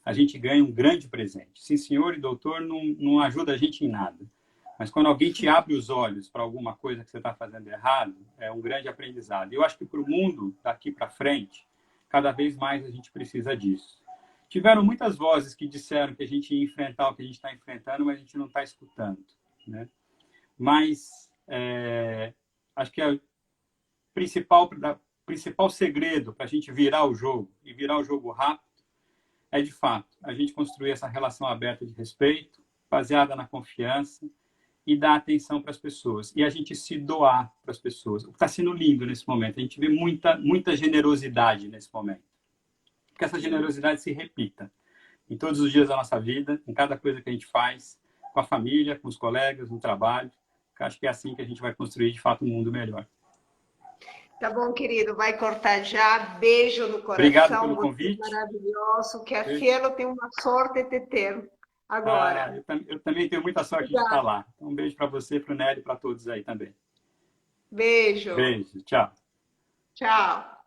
S2: a gente ganha um grande presente. Sim, senhor e doutor não ajuda a gente em nada. Mas quando alguém te abre os olhos para alguma coisa que você está fazendo errado, é um grande aprendizado. E eu acho que para o mundo, daqui para frente, cada vez mais a gente precisa disso. Tiveram muitas vozes que disseram que a gente ia enfrentar o que a gente está enfrentando, mas a gente não está escutando, né? Mas acho que o principal segredo para a gente virar o jogo, e virar o jogo rápido, é, de fato, a gente construir essa relação aberta de respeito, baseada na confiança, e dar atenção para as pessoas. E a gente se doar para as pessoas. O que está sendo lindo nesse momento. A gente vê muita generosidade nesse momento. Que essa generosidade se repita em todos os dias da nossa vida, em cada coisa que a gente faz, com a família, com os colegas, no trabalho. Eu acho que é assim que a gente vai construir, de fato, um mundo melhor.
S1: Tá bom, querido, vai cortar já. Beijo no
S2: Obrigado
S1: coração,
S2: pelo
S1: você é
S2: convite.
S1: maravilhoso. Que a
S2: Beijo.
S1: cielo tem uma sorte de ter.
S2: Ah,
S1: Agora,
S2: eu também tenho muita sorte de estar
S1: obrigada.
S2: lá. Então, um beijo para você, para o Nery e para todos aí também.
S1: Beijo.
S2: Beijo, tchau.
S1: Tchau.